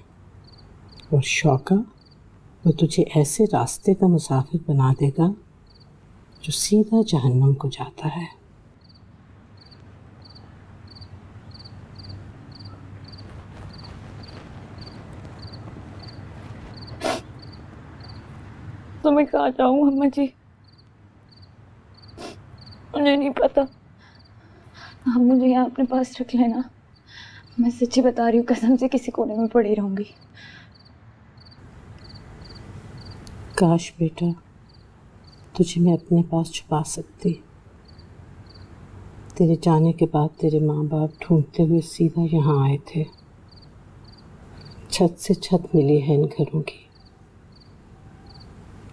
और शौका वो तुझे ऐसे रास्ते का मुसाफिर बना देगा जो सीधा जहन्नम को जाता है। तो मैं कहाँ जाऊँ अम्मा जी? मुझे नहीं पता। आप मुझे यहाँ अपने पास रख लेना। मैं सच्ची बता रही हूँ, कसम से किसी कोने में पड़ी रहूंगी। काश बेटा तुझे मैं अपने पास छुपा सकती। तेरे जाने के बाद तेरे माँ बाप ढूंढते हुए सीधा यहाँ आए थे। छत से छत मिली है इन घरों की।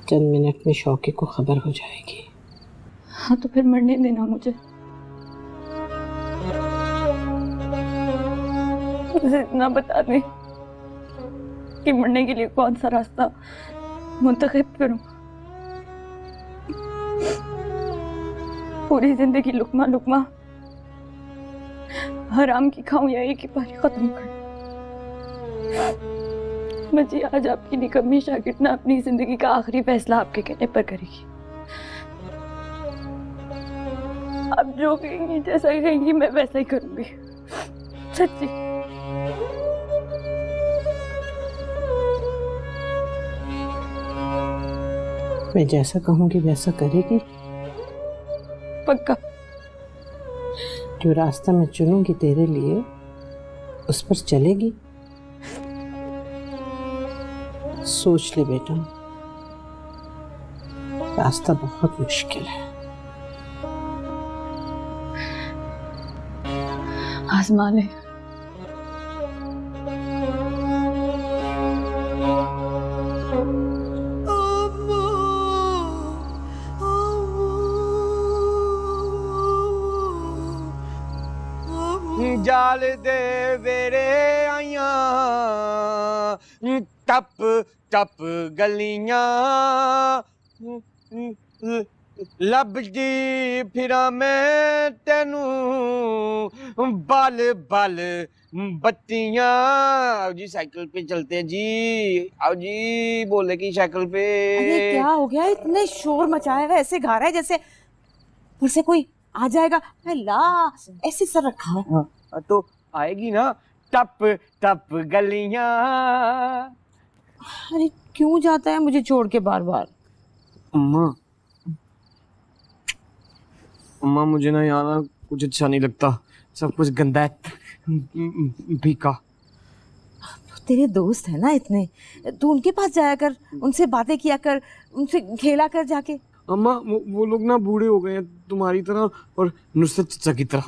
चंद मिनट में शौके को खबर हो जाएगी। हाँ तो फिर मरने देना मुझे। मुझे इतना बता दे कि मरने के लिए कौन सा रास्ता मुंतखब करूं। पूरी जिंदगी लुकमा लुकमा हराम की खाऊं या एक ही बारी खत्म कर। मजी आज आपकी निकम्मी शागिर्द अपनी जिंदगी का आखिरी फैसला आपके कहने पर करेगी। आप जो कहेंगी, जैसा कहेंगी, मैं वैसा ही करूंगी। सच्ची। मैं जैसा कहूंगी वैसा करेगी? पक्का। जो रास्ता मैं चुनूंगी तेरे लिए उस पर चलेगी? सोच ले बेटा, रास्ता बहुत मुश्किल है। आजमा ले। जाल दे वेरे आइया टप टप गलियां लभदी फिरा मैं तेनू बल बल बत्तियां। आओ जी साइकिल पे चलते हैं जी, आओ जी बोले की साइकिल पे। अरे क्या हो गया, इतने शोर मचाया हुआ, ऐसे गा रहा है जैसे फिर से कोई आ जाएगा। अल्लाह, ऐसे सर रखा है। तो आएगी ना टप टप गलियां। अरे क्यों जाता है मुझे छोड़ के बार बार? अम्मा अम्मा मुझे ना यहाँ ना कुछ अच्छा नहीं लगता, सब कुछ गंदा है भीका। तेरे दोस्त है ना इतने, तू उनके पास जाया कर, उनसे बातें किया कर, उनसे खेला कर जाके। अम्मा वो लोग ना बूढ़े हो गए हैं तुम्हारी तरह और नुसरत चचा की तरह।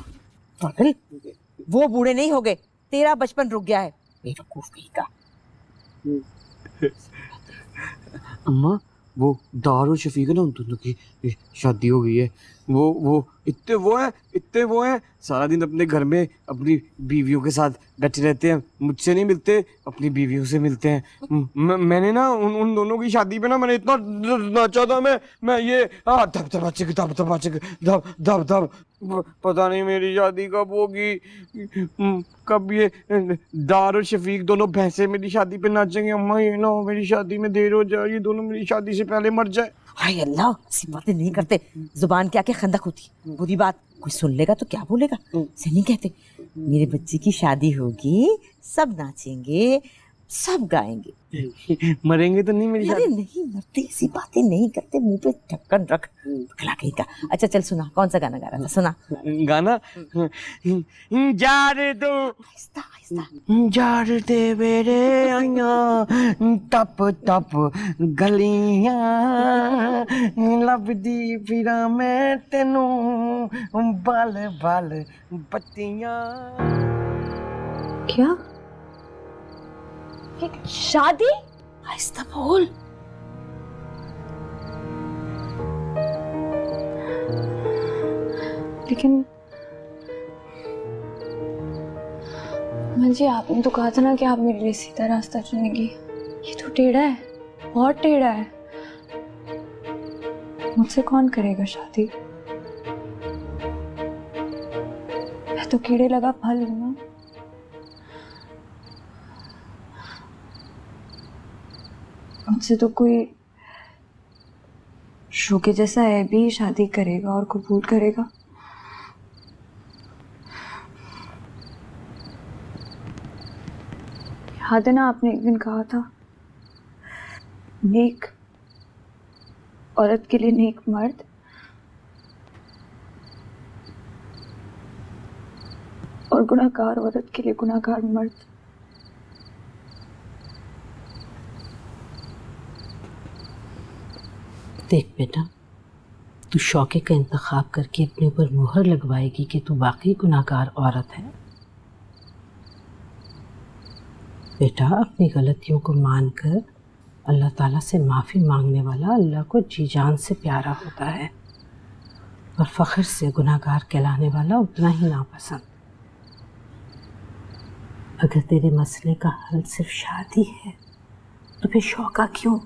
पागल, वो बूढ़े नहीं हो गए, तेरा बचपन रुक गया है बेवकूफ कहीं का। अम्मा वो दार और शफीक है ना, उन दोनों की शादी हो गई है। वो इतने वो हैं सारा दिन अपने घर में अपनी बीवियों के साथ बैठे रहते हैं, मुझसे नहीं मिलते, अपनी बीवियों से मिलते हैं। मैंने ना उन दोनों की शादी पे ना मैंने इतना नाचा था, मैं ये धब धब चिक धब धब चिक धब धब धब। पता नहीं मेरी शादी कब होगी, कब ये दार और शफीक दोनों भैंसे मेरी शादी पे नाचेंगे। अम्मा ये ना हो मेरी शादी में देर हो जाए, ये दोनों मेरी शादी से पहले मर जाए। हाय अल्लाह, ऐसी बातें नहीं करते, जुबान क्या के खंदक होती। बुरी बात कोई सुन लेगा तो क्या बोलेगा, से नहीं कहते। मेरे बच्चे की शादी होगी, सब नाचेंगे, सब गाएंगे। मरेंगे तो नहीं मेरी अरे शादी? नहीं मरते, ऐसी बातें नहीं करते, मुंह पे ढक्कन रख, पगला कहीं का। अच्छा चल सुना, कौन सा गाना गा रहा था, सुना। गाना जार दो आहिस्ता आहिस्ता। जार दे मेरे आइया टप टप गलियां लभदी फिरा मैं तेनू बल बल बत्तियां। क्या शादी? आहिस्ता बोल। लेकिन जी आपने तो कहा था ना कि आप मेरे लिए सीधा रास्ता चुनेंगी। ये तो टेढ़ा है, बहुत टेढ़ा है। मुझसे कौन करेगा शादी? मैं तो कीड़े लगा फल हूं ना। मुझसे तो कोई शो के जैसा है भी शादी करेगा और कबूल करेगा। याद है ना आपने एक दिन कहा था, नेक औरत के लिए नेक मर्द और गुनाहगार औरत के लिए गुनाहगार मर्द। देख बेटा, तू शौके का इंतखाब करके अपने ऊपर मुहर लगवाएगी कि तू वाकई गुनाहगार औरत है। बेटा, अपनी गलतियों को मानकर अल्लाह ताला से माफ़ी मांगने वाला अल्लाह को जी जान से प्यारा होता है और फ़ख्र से गुनाहगार कहलाने वाला उतना ही नापसंद। अगर तेरे मसले का हल सिर्फ शादी है तो फिर शौका क्यों?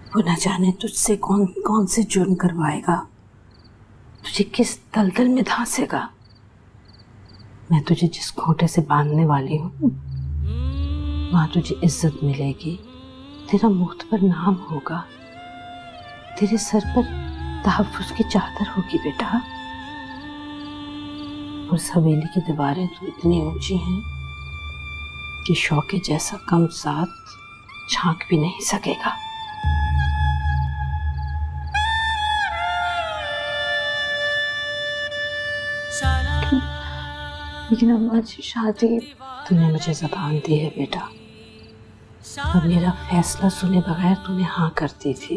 वो न जाने तुझसे कौन कौन से जुर्म करवाएगा। तुझे किस दलदल में धंसेगा। मैं तुझे जिस खोटे से बांधने वाली हूँ वहां तुझे इज्जत मिलेगी, तेरा मुख पर नाम होगा, तेरे सर पर तहफ्फुज़ की चादर होगी बेटा। और इस हवेली की दीवारें तो इतनी ऊंची हैं कि शौके जैसा कम साथ झांक भी नहीं सकेगा। लेकिन अम्मा जी शादी तूने मुझे ज़बान दी है बेटा, और मेरा फैसला सुने बगैर तूने हाँ कर दी थी।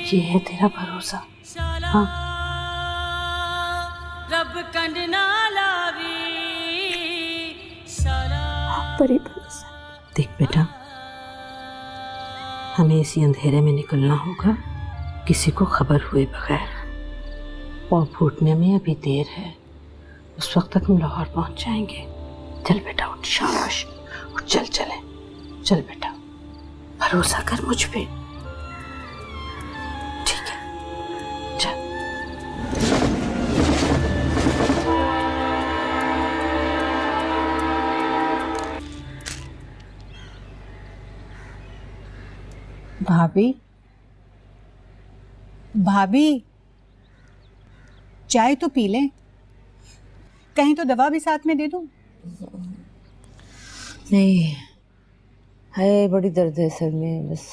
ये है तेरा भरोसा। हाँ रब कंड ना लावी पर ही भरोसा। देख बेटा, हमें इसी अंधेरे में निकलना होगा किसी को खबर हुए बगैर। पाँव फूटने में अभी देर है, उस वक्त तक हम लाहौर पहुंच जाएंगे। चल बेटा उठ, शाबाश उठ, चल चले, चल बेटा, भरोसा कर मुझ पे। ठीक है चल। भाभी, भाभी चाय तो पी लें, कहीं तो दवा भी साथ में दे दूं। नहीं है, बड़ी दर्द है सर में, बस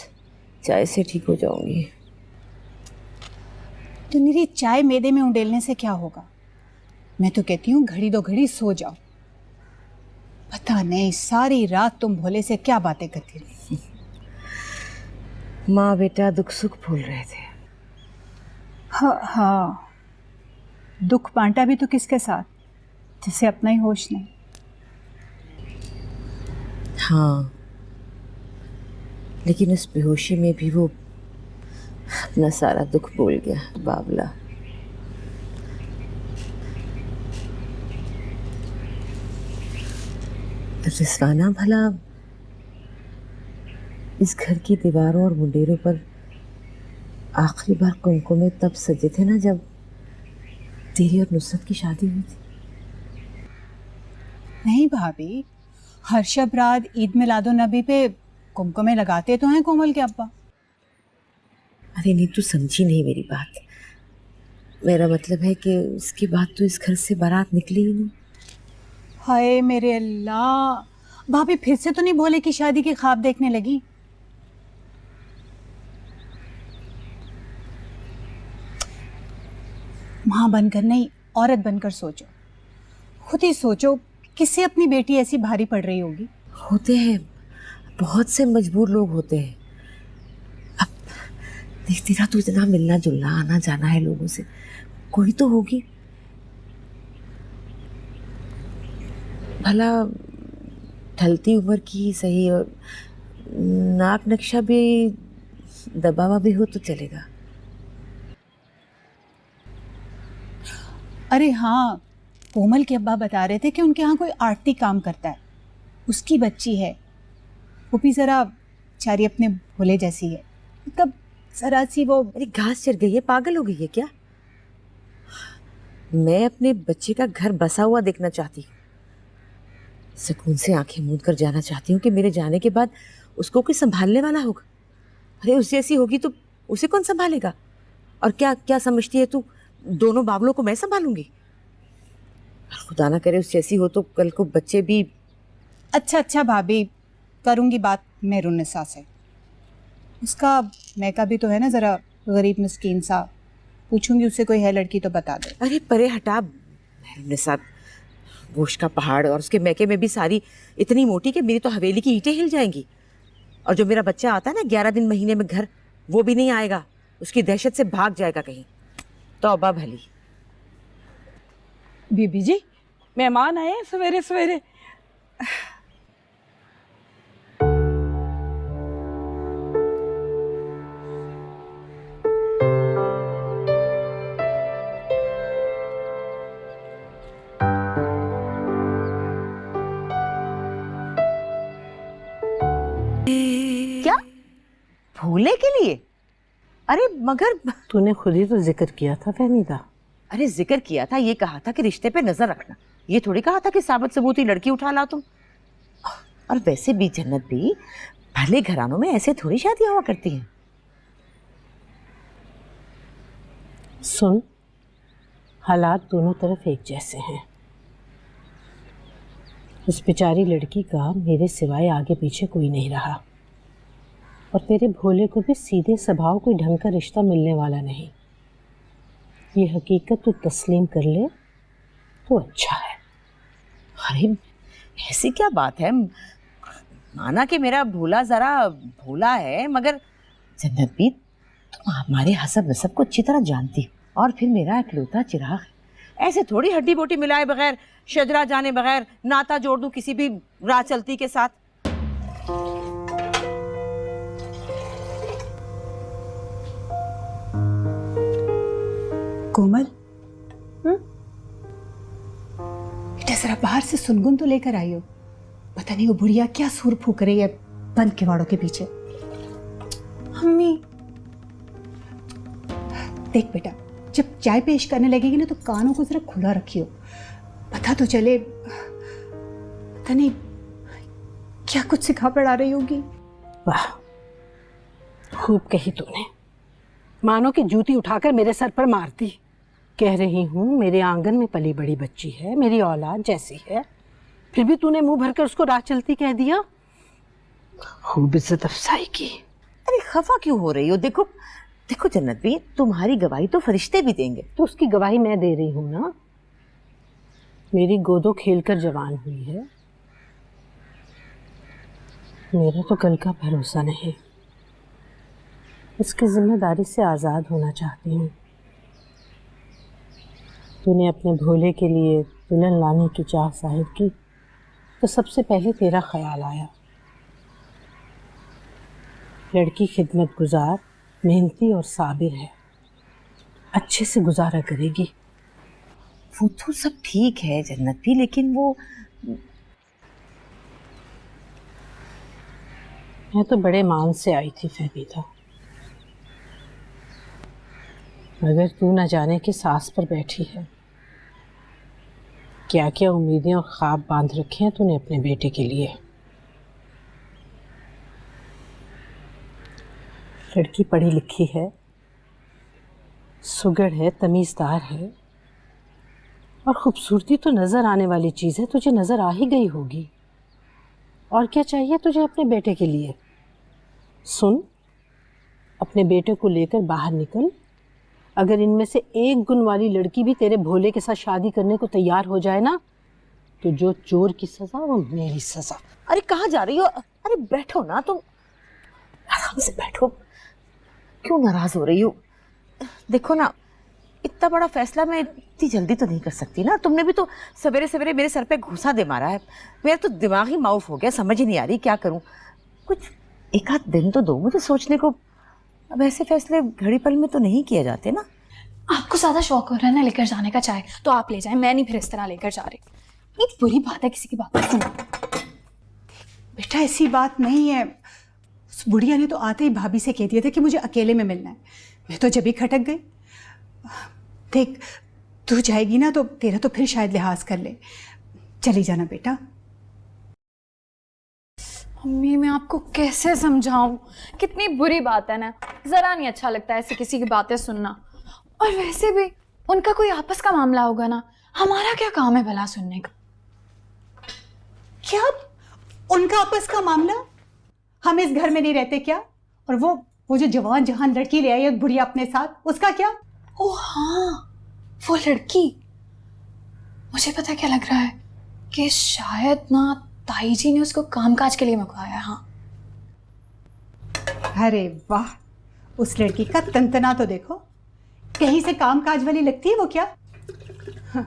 चाय से ठीक हो जाऊंगी। तो मेरी चाय मैदे में उंडेलने से क्या होगा। मैं तो कहती हूँ घड़ी दो घड़ी सो जाओ। पता नहीं सारी रात तुम भोले से क्या बातें करती रही। माँ बेटा दुख सुख भूल रहे थे। हाँ हाँ, दुख बांटा भी तो किसके साथ, जिसे अपना ही होश नहीं। हाँ, लेकिन उस बेहोशी में भी वो अपना सारा दुख भूल गया बावला। रिजवाना, भला इस घर की दीवारों और मुंडेरों पर आखिरी बार कुमकुमे तब सजे थे ना जब तेरी और नुसरत की शादी हुई थी। नहीं भाभी, हर शब रात ईद मिलादो नबी पे कुमकुमे लगाते तो हैं कोमल के अब्बा। अरे नहीं, तू समझी नहीं मेरी बात। मेरा मतलब है कि उसके बाद तो इस घर से बारात निकली ही नहीं। हाय मेरे अल्लाह, भाभी फिर से तो नहीं भोले की शादी के ख्वाब देखने लगी। माँ बनकर नहीं, औरत बनकर सोचो, खुद ही सोचो किससे अपनी बेटी ऐसी भारी पड़ रही होगी। होते हैं, बहुत से मजबूर लोग होते हैं। अब देख, तेरा तो इतना मिलना जुलना आना जाना है लोगों से, कोई तो होगी। भला ढलती उम्र की सही और नाक नक्शा भी दबावा भी हो तो चलेगा। अरे हाँ, कोमल के अब्बा बता रहे थे कि उनके यहाँ कोई आरती काम करता है, उसकी बच्ची है, वो भी ज़रा चारी अपने भोले जैसी है, मतलब ज़रा सी वो। अरे घास चढ़ गई है, पागल हो गई है क्या? मैं अपने बच्चे का घर बसा हुआ देखना चाहती हूँ, सुकून से आंखें मूंद कर जाना चाहती हूँ कि मेरे जाने के बाद उसको कोई संभालने वाला होगा। अरे उस जैसी होगी तो उसे कौन संभालेगा? और क्या क्या समझती है तू, दोनों बाबलों को मैं संभालूंगी? खुदा ना करे उस जैसी हो तो कल को बच्चे भी। अच्छा अच्छा भाभी, करूँगी बात मैं रुन्निसा से, उसका मैका भी तो है ना ज़रा गरीब मिस्कीन सा, पूछूंगी उससे कोई है लड़की तो बता दे। अरे परे हटा, रुन्निसा गोश्त का पहाड़, और उसके मैके में भी सारी इतनी मोटी कि मेरी तो हवेली की ईंटें हिल जाएंगी। और जो मेरा बच्चा आता है ना 11 दिन महीने में घर, वो भी नहीं आएगा, उसकी दहशत से भाग जाएगा कहीं। तौबा भली। बीबी जी, मेहमान आए सवेरे सवेरे। क्या भोले के लिए? अरे मगर तूने खुद ही तो जिक्र किया था फहमीदा। अरे जिक्र किया था, ये कहा था कि रिश्ते पे नजर रखना, ये थोड़ी कहा था कि साबित सबूती लड़की उठा ला तुम। और वैसे भी जन्नत भी भले घरानों में ऐसे थोड़ी शादियां हुआ करती हैं। सुन, हालात दोनों तरफ एक जैसे हैं। उस बेचारी लड़की का मेरे सिवाय आगे पीछे कोई नहीं रहा, और तेरे भोले को भी सीधे स्वभाव कोई ढंग का रिश्ता मिलने वाला नहीं। ये हकीकत तू तस्लीम कर ले तो अच्छा है। अरे ऐसी क्या बात है, माना कि मेरा भोला जरा भोला है, मगर जन्नत भी तुम हमारे हसब नसब को अच्छी तरह जानती हो, और फिर मेरा इकलौता चिराग है। ऐसे थोड़ी हड्डी बोटी मिलाए बगैर, शजरा जाने बगैर नाता जोड़ दूं किसी भी राह चलती के साथ। कोमल, बेटा जरा बाहर से सुनगुन तो लेकर आई हो। पता नहीं वो बुढ़िया क्या सुर फूक रही है बंद किवाड़ों के पीछे। अम्मी देख बेटा, जब चाय पेश करने लगेगी ना तो कानों को जरा खुला रखियो, पता तो चले। पता नहीं क्या कुछ सिखा पढ़ा रही होगी। वाह, खूब कही तूने। मानो कि जूती उठाकर मेरे सर पर मारती। कह रही हूँ मेरे आंगन में पली बड़ी बच्ची है, मेरी औलाद जैसी है, फिर भी तूने मुंह भरकर उसको राह चलती कह दिया। खूब इज्जत अफसाई की। अरे खफा क्यों हो रही हो? देखो देखो जन्नत भी, तुम्हारी गवाही तो फरिश्ते भी देंगे। तो उसकी गवाही मैं दे रही हूँ ना। मेरी गोदो खेलकर जवान हुई है, मेरा तो कल का भरोसा नहीं। इसकी जिम्मेदारी से आज़ाद होना चाहती हूँ। तूने अपने भोले के लिए दुल्हन लाने की चाह जाहिर की तो सबसे पहले तेरा ख्याल आया। लड़की खिदमत गुजार, मेहनती और साबिर है, अच्छे से गुजारा करेगी। वो तो सब ठीक है जन्नत भी, लेकिन वो मैं तो बड़े मान से आई थी फहमीदा, मगर तू न जाने कि सास पर बैठी है। क्या क्या उम्मीदें और ख्वाब बांध रखे हैं तूने अपने बेटे के लिए। लड़की पढ़ी लिखी है, सुगड़ है, तमीज़दार है, और खूबसूरती तो नज़र आने वाली चीज़ है, तुझे नज़र आ ही गई होगी। और क्या चाहिए तुझे अपने बेटे के लिए? सुन, अपने बेटे को लेकर बाहर निकल। अगर इनमें से एक गुण वाली लड़की भी तेरे भोले के साथ शादी करने को तैयार हो जाए ना, तो जो चोर की सजा वो मेरी सजा। अरे कहाँ जा रही हो? अरे बैठो ना तुम, आराम से बैठो, क्यों नाराज हो रही हो? देखो ना, इतना बड़ा फैसला मैं इतनी जल्दी तो नहीं कर सकती ना। तुमने भी तो सवेरे सवेरे मेरे सर पे घूसा दे मारा है, मेरा तो दिमाग ही माउफ हो गया, समझ ही नहीं आ रही क्या करूं। कुछ एक आध दिन तो दो मुझे सोचने को। अब ऐसे फैसले घड़ी पल में तो नहीं किए जाते ना। आपको ज्यादा शौक हो रहा है ना लेकर जाने का चाय, तो आप ले जाएं, मैं नहीं फिर इस तरह लेकर जा रही। ये बुरी बात है किसी की बात नहीं सुनना। बेटा ऐसी बात नहीं है, उस बुढ़िया ने तो आते ही भाभी से कह दिया था कि मुझे अकेले में मिलना है। मैं तो जब ही खटक गई। देख तू जाएगी ना तो तेरा तो फिर शायद लिहाज कर ले। चली जाना बेटा। मम्मी मैं आपको कैसे समझाऊं, कितनी बुरी बात है ना, जरा नहीं अच्छा लगता ऐसे किसी की बातें सुनना। और वैसे भी उनका कोई आपस का मामला होगा ना, हमारा क्या काम है भला सुनने का। क्या उनका आपस का मामला? हम इस घर में नहीं रहते क्या? और वो जो जवान जहान लड़की ले आई है बुढ़िया अपने साथ, उसका क्या? ओ हाँ, वो लड़की। मुझे पता क्या लग रहा है कि शायद ना ताई जी ने उसको कामकाज के लिए मंगवाया। हाँ। अरे वाह, उस लड़की का तंतना तो देखो, कहीं से कामकाज वाली लगती है वो क्या? हाँ।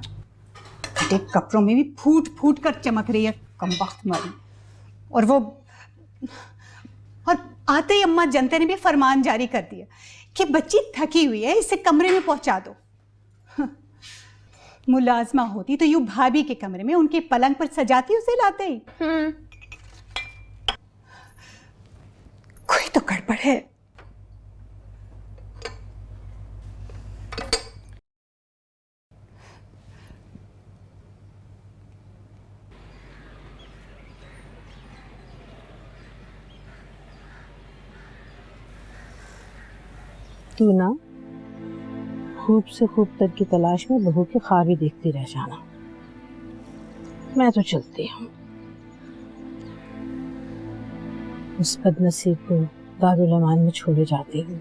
फटे कपड़ों में भी फूट फूट कर चमक रही है कमबख्त मारी। और वो और आते ही अम्मा जनता ने भी फरमान जारी कर दिया कि बच्ची थकी हुई है, इसे कमरे में पहुंचा दो। हाँ। मुलाजमा होती तो यूं भाभी के कमरे में उनके पलंग पर सजाती, उसे लाते ही। कोई तो गड़बड़ है। तू ना खूब से खूबतर की तलाश में बहू के ख्वाब ही देखती रह जाना। मैं तो चलती हूँ। उस बदनसीब को दारुल अमान में छोड़े जाती हूँ।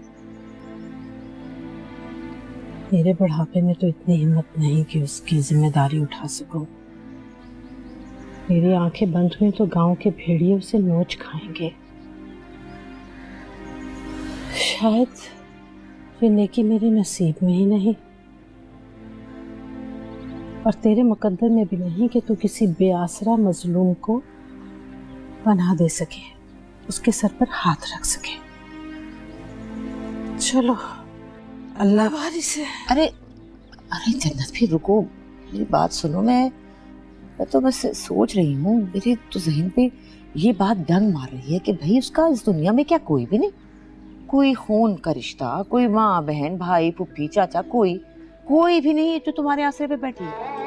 मेरे बुढ़ापे में तो इतनी हिम्मत नहीं कि उसकी जिम्मेदारी उठा सकूं। मेरी आंखें बंद हुई तो गांव के भेड़िए उसे नोच खाएंगे। शायद ये नेकी मेरे नसीब में ही नहीं और तेरे मुकद्दर में भी नहीं कि तू किसी बेआसरा मजलूम को पनाह दे सके, उसके सर पर हाथ रख सके। चलो अल्लाह वारिस है। अरे अरे जन्नत भी रुको, मेरी बात सुनो। मैं तो बस सोच रही हूँ, मेरे तो जहन पे ये बात डंग मार रही है कि भाई उसका इस दुनिया में क्या कोई भी नहीं, कोई खून का रिश्ता, कोई माँ बहन भाई फुप्पी चाचा, कोई भी नहीं जो तुम्हारे आसरे पे बैठी है।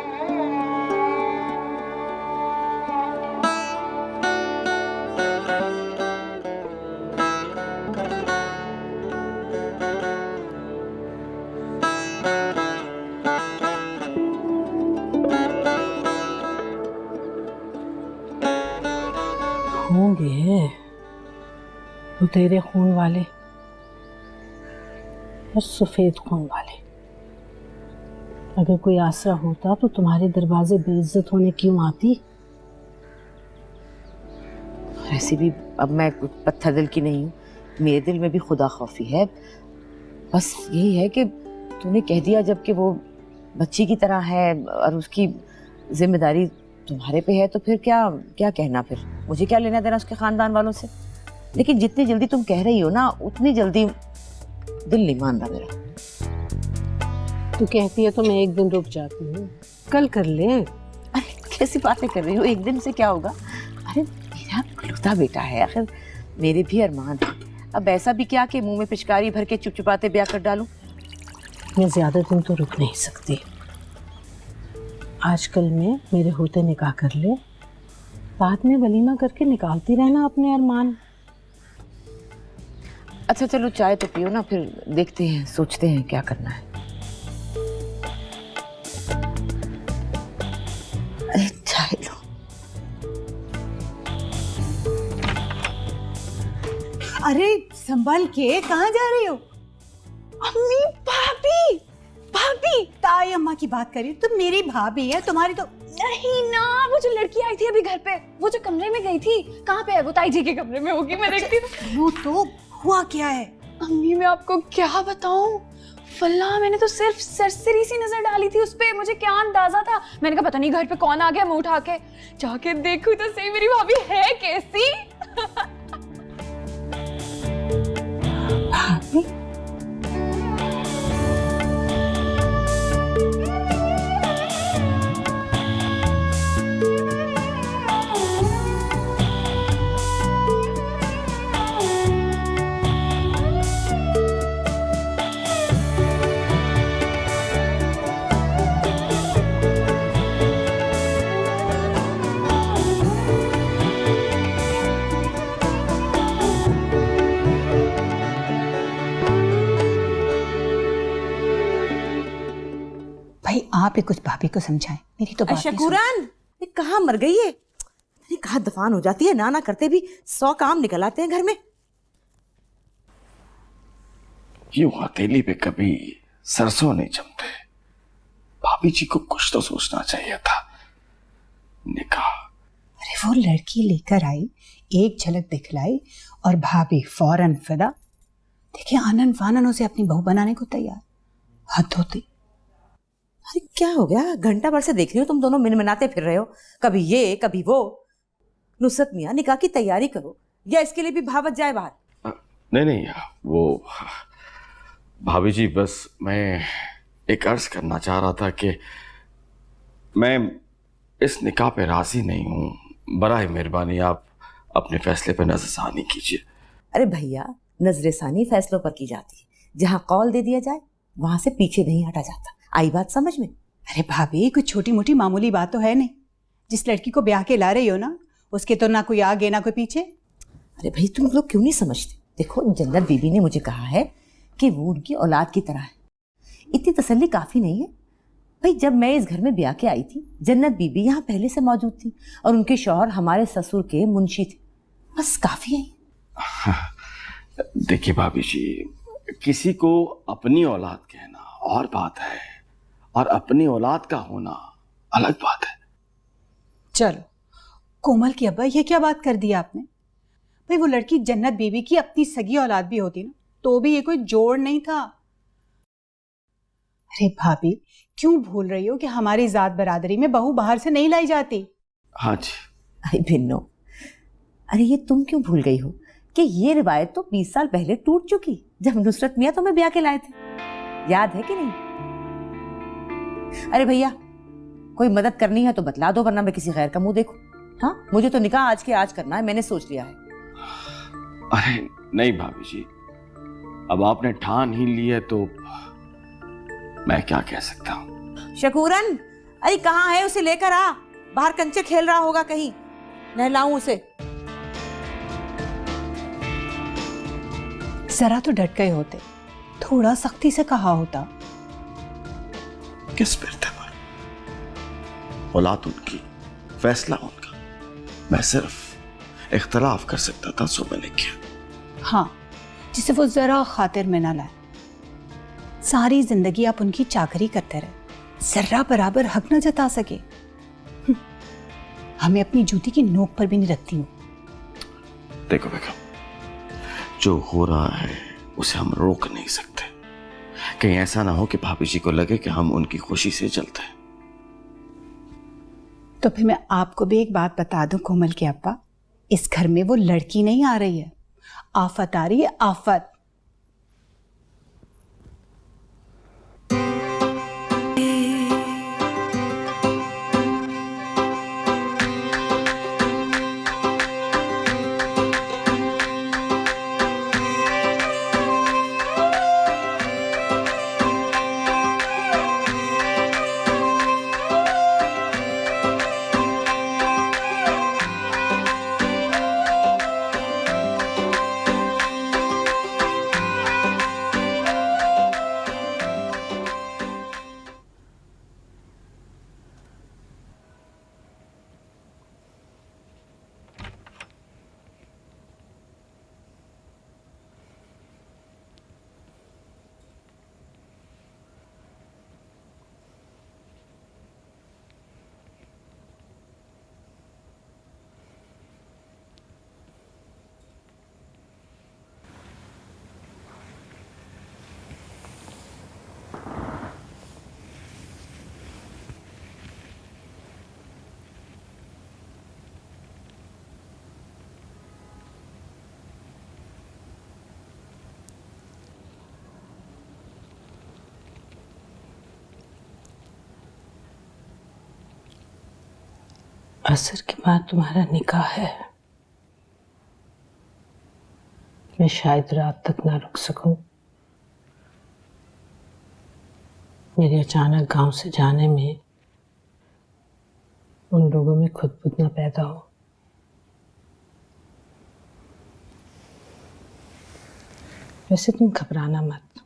होंगे तो तेरे खून वाले और सफेद खून वाले। अगर कोई आसरा होता तो तुम्हारे दरवाजे बेइज्जत होने क्यों आती? ऐसे भी अब मैं पत्थर दिल की नहीं हूँ, मेरे दिल में भी खुदा खौफी है। बस यही है कि तूने कह दिया जबकि वो बच्ची की तरह है और उसकी जिम्मेदारी तुम्हारे पे है, तो फिर क्या कहना, फिर मुझे क्या लेना देना उसके खानदान वालों से। लेकिन जितनी जल्दी तुम कह रही हो ना, उतनी जल्दी दिल नहीं मान रहा मेरा। तू कहती है तो मैं एक दिन रुक जाती हूँ, कल कर ले। अरे कैसी बातें कर रही हो, एक दिन से क्या होगा? अरे मेरा इकलौता बेटा है, आखिर मेरे भी अरमान है। अब ऐसा भी क्या कि मुंह में पिचकारी भर के चुपचुपाते ब्याह कर डालूं? मैं ज्यादा दिन तो रुक नहीं सकती। आजकल में मेरे होते निकाह कर ले, बाद में वलीमा करके निकालती रहना अपने अरमान। अच्छा चलो चाय तो पियो ना, फिर देखते हैं, सोचते हैं क्या करना है। अरे चाय लो। अरे संभल के, कहाँ जा रही हो? अम्मी, भाभी भाभी, ताई अम्मा की बात करी तो मेरी भाभी है, तुम्हारी तो नहीं ना। वो जो लड़की आई थी अभी घर पे, वो जो कमरे में गई थी, कहाँ पे है वो? ताई जी के कमरे में होगी, मैं देखती हूँ। वो तो हुआ क्या है? अम्मी मैं आपको क्या बताऊं, फल्ला मैंने तो सिर्फ सरसरी सी नजर डाली थी उस पे, मुझे क्या अंदाजा था। मैंने कहा पता नहीं घर पे कौन आ गया, मुंह उठा के जाके देखूं तो सही मेरी भाभी है कैसी। भाभी आप ही कुछ भाभी को समझाएं, मेरी तो बात नहीं शकुरान, ये कहाँ मर गई है? मैंने कहा दफान हो जाती है, ना करते भी 100 काम निकल आते हैं घर में। यूं हथेली पे कभी सरसों नहीं जमते। भाभी जी को कुछ तो सोचना चाहिए था। निकाह, अरे वो लड़की लेकर आई, एक झलक दिखलाई और भाभी फौरन फिदा। देखिए आनन फानन उसे अपनी बहू बनाने को तैयार। हद होती। अरे क्या हो गया? घंटा भर से देख रही हो तुम दोनों मिनमिनाते फिर रहे हो, कभी ये कभी वो। नुसरत मियां, निकाह की तैयारी करो या इसके लिए भी भावत जाए बाहर। नहीं वो भाभी जी, बस मैं एक अर्ज करना चाह रहा था कि मैं इस निकाह पे राजी नहीं हूँ। बराए मेहरबानी आप अपने फैसले पे नजरसानी कीजिए। अरे भैया, नजरसानी फैसलों पर की जाती है, जहाँ कॉल दे दिया जाए वहां से पीछे नहीं हटा जाता। आई बात समझ में? अरे भाभी, कुछ छोटी मोटी मामूली बात तो है नहीं। जिस लड़की को ब्याह के ला रही हो ना, उसके तो ना कोई आगे ना कोई पीछे। अरे भाई तुम लोग क्यों नहीं समझते? देखो जन्नत बीबी ने मुझे कहा है कि वो उनकी औलाद की तरह है। इतनी तसल्ली काफी नहीं है भाई। जब मैं इस घर में ब्याह के आई थी, जन्नत बीबी यहाँ पहले से मौजूद थी और उनके शौहर हमारे ससुर के मुंशी थे, बस काफी है। देखिए भाभी जी, किसी को अपनी औलाद कहना और बात है और अपनी औलाद का होना अलग बात है। चलो कोमल की अब्बा, ये क्या बात कर दी आपने? भाई वो लड़की जन्नत बीवी की अपनी सगी औलाद भी होती ना, तो भी ये कोई जोड़ नहीं था। अरे भाभी, क्यों भूल रही हो कि हमारी जात बरादरी में बहू बाहर से नहीं लाई जाती? हाँ जी। अरे भिन्नो, अरे ये तुम क्यों भूल गई हो कि ये रिवायत तो 20 साल पहले टूट चुकी, जब नुसरत मियाँ तुम्हें ब्याह के लाए थे। याद है कि नहीं? अरे भैया, कोई मदद करनी है तो बतला दो, वरना मैं किसी गैर का मुंह देखूं। हाँ, मुझे तो निकाह आज के आज करना है, मैंने सोच लिया है। अरे नहीं भाभी जी, अब आपने ठान ही ली है तो मैं क्या कह सकता हूँ। शकूरन, अरे कहाँ है? उसे लेकर आ, बाहर कंचे खेल रहा होगा कहीं, नहलाऊं उसे। जरा तो डट गए होते, थोड़ा सख्ती से कहा होता। किस मर्तबा औलाद उनकी, फैसला उनका, मैं सिर्फ इख्तलाफ कर सकता था, सो मैंने किया। हाँ, जिसे वो जरा खातिर में ना लाए। सारी जिंदगी आप उनकी चाकरी करते रहे, जर्रा बराबर हक न जता सके। हमें अपनी जूती की नोक पर भी नहीं रखती हूँ। देखो बेगम, जो हो रहा है उसे हम रोक नहीं सकते। कहीं ऐसा ना हो कि भाभी जी को लगे कि हम उनकी खुशी से चलते हैं। तो फिर मैं आपको भी एक बात बता दूं कोमल के अब्बा, इस घर में वो लड़की नहीं आ रही है, आफत आ रही है, आफत। असर के बाद तुम्हारा निकाह है। मैं शायद रात तक ना रुक सकूं। मेरे अचानक गांव से जाने में उन लोगों में खुद ना पैदा हो। वैसे तुम घबराना मत,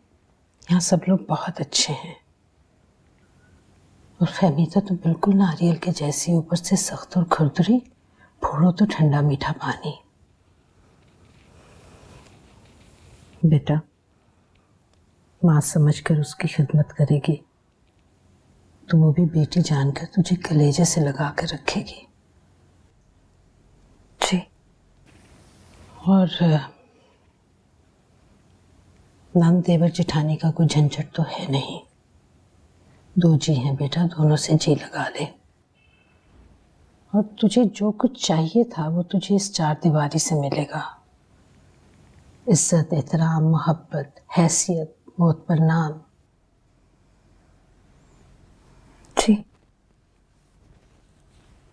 यहाँ सब लोग बहुत अच्छे हैं। और फहमीदा तो बिल्कुल नारियल के जैसी, ऊपर से सख्त और खुरदरी, फोड़ो तो ठंडा मीठा पानी। बेटा, माँ समझकर उसकी खिदमत करेगी तो वो भी बेटी जानकर तुझे कलेजे से लगा कर रखेगी। जी। और नंद देवर जेठानी का कोई झंझट तो है नहीं। 2 जी हैं बेटा, दोनों से जी लगा ले। और तुझे जो कुछ चाहिए था वो तुझे इस 4 दीवारी से मिलेगा। इज्जत, एहतराम, मोहब्बत, हैसियत, मौत पर नाम। जी।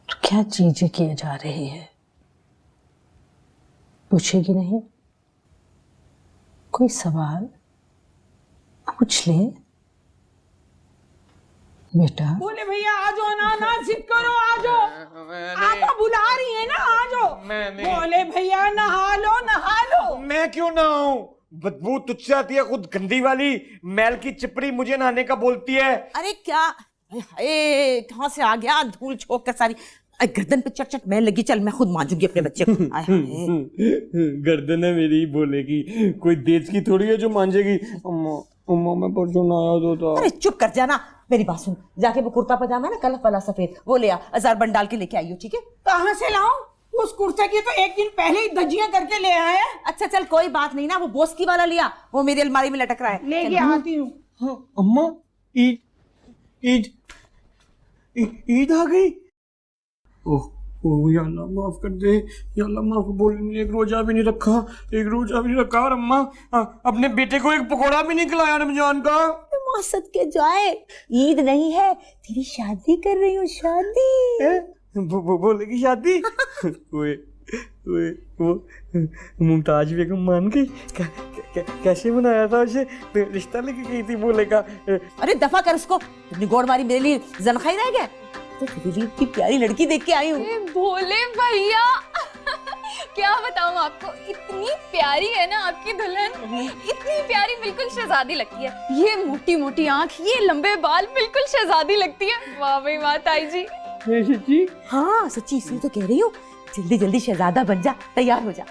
तो क्या चीजें किए जा रही है? पूछेगी नहीं? कोई सवाल पूछ ले बेटा। बोले भैया आ जाओ ना जिद करो, आ जाओ। आप बुला रही है ना, आ जाओ। बोले भैया नहा लो नहा लो। मैं क्यों नहाऊं? बदबू तुझसे आती है, खुद गंदी वाली मैल की चिपड़ी मुझे नहाने का बोलती है। अरे क्या कहाँ से आ गया, धूल छोक कर सारी गर्दन पे चट चट मैल लगी। चल मैं खुद मांजूंगी अपने बच्चे को। गर्दन है मेरी बोलेगी, कोई देश की थोड़ी है जो मांजेगी। अम्मा अम्मा मैं परसों नहाया तो था। अरे चुप कर जाना, मेरी बात सुन, जाके वो कुर्ता पजामा ना कलफ वाला सफेद वो ले आ, 1000 बन डाल के लेके आई हो, ठीक है? कहाँ से लाऊं? उस कुर्ते की तो एक दिन पहले ही धज्जियां करके ले आए। अच्छा चल कोई बात नहीं ना, वो बोस्की वाला लिया, वो मेरी अलमारी में लटक रहा है। लेके आती हूँ। हाँ, अम्मा ईद ईद ईद आ गई। ओह या अल्लाह माफ कर दे, या अल्लाह माफ बोल, एक रोजा भी नहीं रखा, एक रोजा भी नहीं रखा। और अम्मा अपने बेटे को एक पकौड़ा भी नहीं खिलाया रमजान का। मौसद के जाए, ईद नहीं है, तेरी शादी कर रही हूँ, शादी। बोलेगी शादी। वो मुमताज बेगम मान गई। कैसे बनाया था उसे, रिश्ता लेके गई थी बोलेगा। अरे दफा कर उसको, अपनी गोड़ मारी मेरे लिए जन खाई रह गया। तो तेरी इतनी प्यारी लड़की देख के आई हूँ। भोले भैया क्या बताऊँ आपको, इतनी प्यारी है ना आपकी दुल्हन, इतनी प्यारी, बिल्कुल शहजादी लगती है। ये मोटी मोटी आंख, ये लंबे बाल, बिल्कुल शहजादी लगती है। वाह भाई वाह ताई जी। सच्ची? हाँ सच्ची, इसलिए तो कह रही हूँ, जल्दी जल्दी शहजादा बन जा, तैयार हो जा।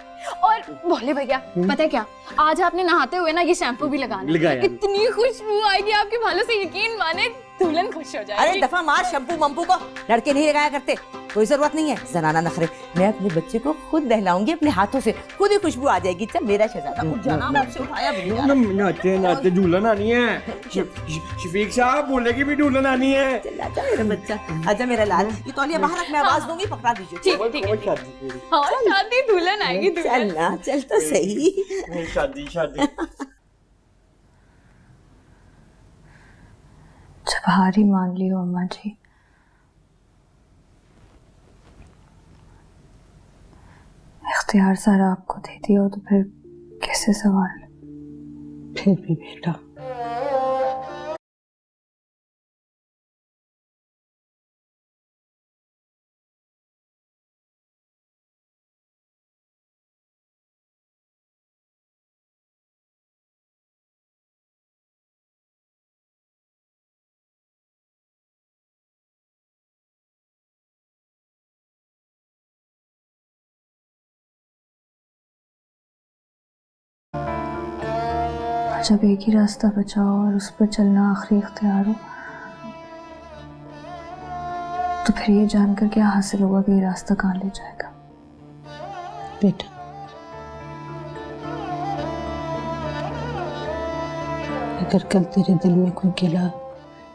और भोले भैया पता है क्या, आज आपने नहाते हुए ना ये शैम्पू भी लगाना, इतनी खुशबू आएगी आपके बालों से, यकीन माने दुल्हन खुश हो जाएगी। अरे दफा मार शैम्पू मम्पू को, लड़के नहीं लगाया करते, कोई जरूरत नहीं है जनाना नखरे। मैं अपने बच्चे को खुद नहलाऊंगी अपने हाथों से, खुद ही खुशबू आ जाएगी। चल मेरा शहजादा उठ जाना, मुझसे उठाया भी नहीं। नाते नाते दुल्हन आनी है। शफीक साहब बोलेगी भी दुल्हन आनी है। चल आजा मेरा बच्चा, आजा मेरा लाल। ये तौलिया बाहर रख, मैं आवाज दूंगी, पकड़ा दीजिए। ठीक है, हाँ शादी दुल्हन आएगी। चल ना, चल तो सही। शादी शादी। जब हार ही मान ली हो अम्मा जी, इख्तियार सारा आपको दे दिया हो, तो फिर कैसे सवाल? फिर भी बेटा, जब एक ही रास्ता बचा हो और उस पर चलना आखिरी इख्तियार हो, तो फिर ये जानकर क्या हासिल होगा कि ये रास्ता कहाँ ले जाएगा? बेटा अगर कल तेरे दिल में कोई गिला,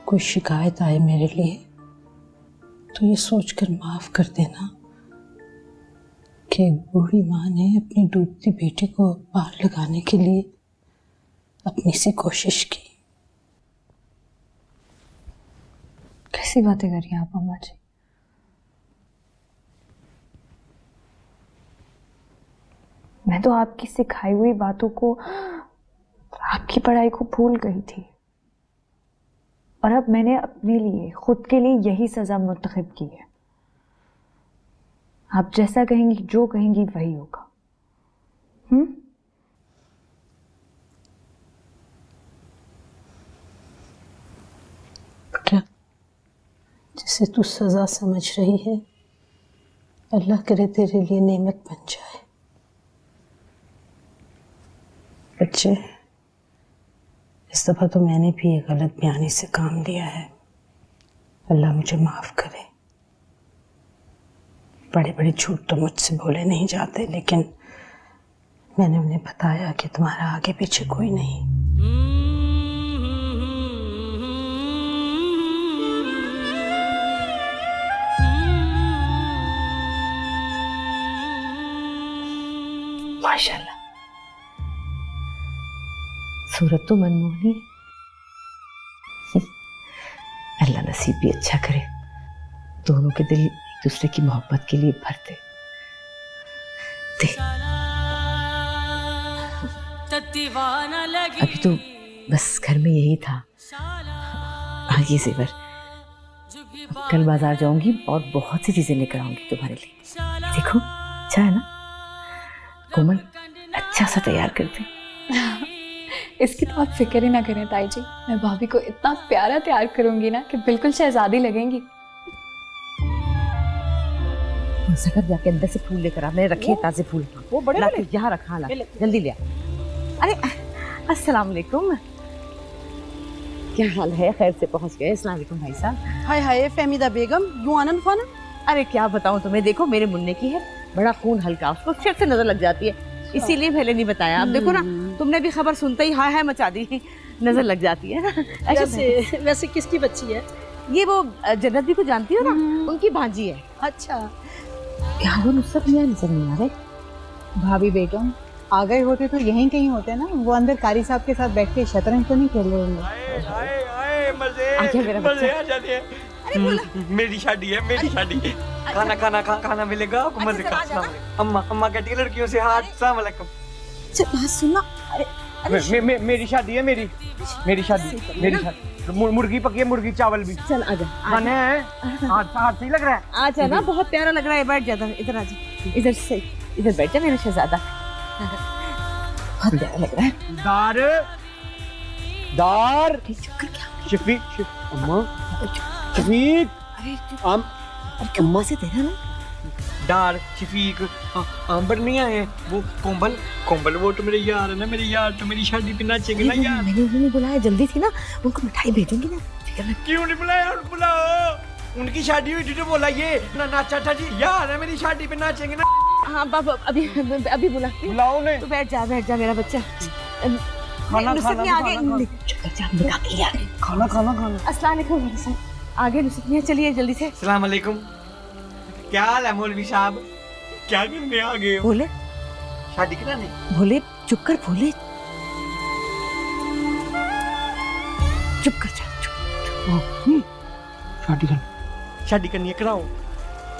कोई शिकायत आए मेरे लिए, तो ये सोचकर माफ कर देना कि एक बूढ़ी माँ ने अपनी डूबती बेटी को पार लगाने के लिए अपनी सी कोशिश की। कैसी बातें करिए आप अम्मा जी? मैं तो आपकी सिखाई हुई बातों को, आपकी पढ़ाई को भूल गई थी, और अब मैंने अपने लिए, खुद के लिए यही सजा मुंतखब की है। आप जैसा कहेंगी, जो कहेंगी वही होगा। जिसे तू सजा समझ रही है, अल्लाह करे तेरे लिए नेमत बन जाए। बच्चे, इस दफा तो मैंने भी ये गलत बयानी से काम लिया है, अल्लाह मुझे माफ करे। बड़े बड़े झूठ तो मुझसे बोले नहीं जाते, लेकिन मैंने उन्हें बताया कि तुम्हारा आगे पीछे कोई नहीं। माशाल्लाह, सूरत तो मनमोहनी है। अल्लाह नसीब भी अच्छा करे, दोनों के दिल एक दूसरे की मोहब्बत के लिए भरते। अभी तो बस घर में यही था। ये जेवर, कल बाजार जाऊंगी और बहुत सी चीजें लेकर आऊंगी तुम्हारे लिए। देखो अच्छा है ना, कोमल अच्छा सा तैयार करते। इसकी तो आप फिक्र ही ना करें ताई जी, मैं भाभी को इतना प्यारा तैयार करूंगी ना कि बिल्कुल शहजादी लगेंगी। सकर जाके अंदर से फूल लेकर आ, मैंने रखे हैं ताजे फूल। वो बड़े बड़े यहाँ रखा ला, जल्दी ले आ। अरे अस्सलाम वालेकुम, क्या हाल है? खैर से पहुंच गए। अस्सलाम वालेकुम भाई साहब। हाय हाय फहमीदा बेगम, यूं आनंद फाना। अरे क्या बताऊं तुम्हें, देखो मेरे मुन्ने की है, बड़ा खून हल्का, उसको शक से नजर लग जाती है, इसीलिए पहले नहीं बताया। अब देखो ना, तुमने भी खबर सुनते ही हाय हाय मचा दी, नजर लग जाती है ना। वैसे किसकी बच्ची है? ये वो जन्नत भी को जानती हो ना, उनकी भांजी है। अच्छा, क्या वो नुसरत मियां नजर नहीं आ रहे? भाभी बेगम आ गए होते तो यहीं कहीं होते ना, वो अंदर कारी साहब के साथ बैठ के शतरंज तो नहीं खेल रहे होंगे। आजा मेरा बच्चा। मेरी शादी है, मेरी शादी। खाना मिलेगा आपको, मजे का। अम्मा कहती है लड़कियों से हाथ। अस्सलाम वालेकुम। बात सुनना। मेरी शादी है, मेरी शादी। मुर्गी पकी है, मुर्गी चावल भी। चल आजा। खाने हैं, हाथ सही लग रहा है। आजा ना, बहुत प्यारा लग रहा है। बैठ जा, इधर आजा, इधर से इधर बैठ जा मेरा शहजादा, बहुत प्यारा लग रहा है। दार क्या शफीक, अम्मा शफीक, अम्मा से तेरा ना दार शफीक, आंबर नहीं आए वो कोम्बल वो तो मेरे यार है ना, मेरे यार तो मेरी शादी पे नाचेंगे ना यार। मैंने उन्हें नहीं बुलाया, जल्दी थी ना, उनको मिठाई भेजूंगी ना। क्यों नहीं बुलाया? बुलाओ, उनकी शादी हुई थी तो बोला ये ना नाचा था जी, यार है मेरी शादी पे नाचेंगे ना। हाँ बाबा, अभी बुलाती हूँ। बुलाओ ने। तू बैठ जा मेरा बच्चा। खाना आगे खाना अस्सलाम वालेकुम। आगे नुसरत मियां, चलिए जल्दी से। अस्सलाम वालेकुम। क्या हाल है मौलवी साहब? क्या करने आ गए हो? बोले शादी कराने? भोले चुप कर, भोले चुप कर जा, चुप। शादी करनी है, कराओ।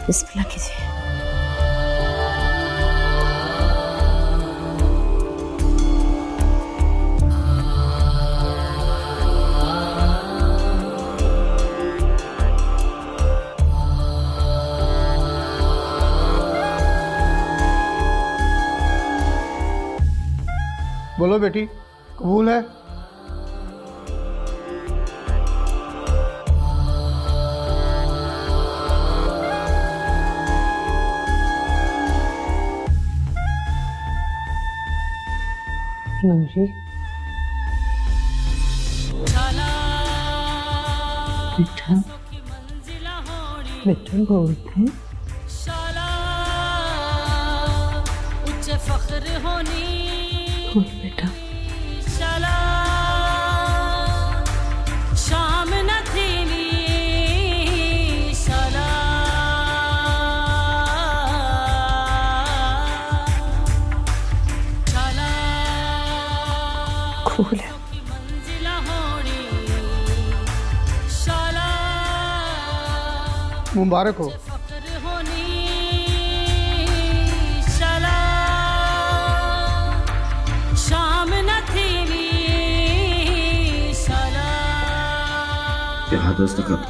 बिस्मिल्लाह कीजिए। बोलो बेटी, कबूल है? नूरी, बेटा बेटा बोलते बोल बेटा। शाम न थी शाला, शाला कबूल है। मंजिला होनी शाला, मुबारक हो। फख्र होनी शाला, शाम न थी शाला। यहाँ दस्तखत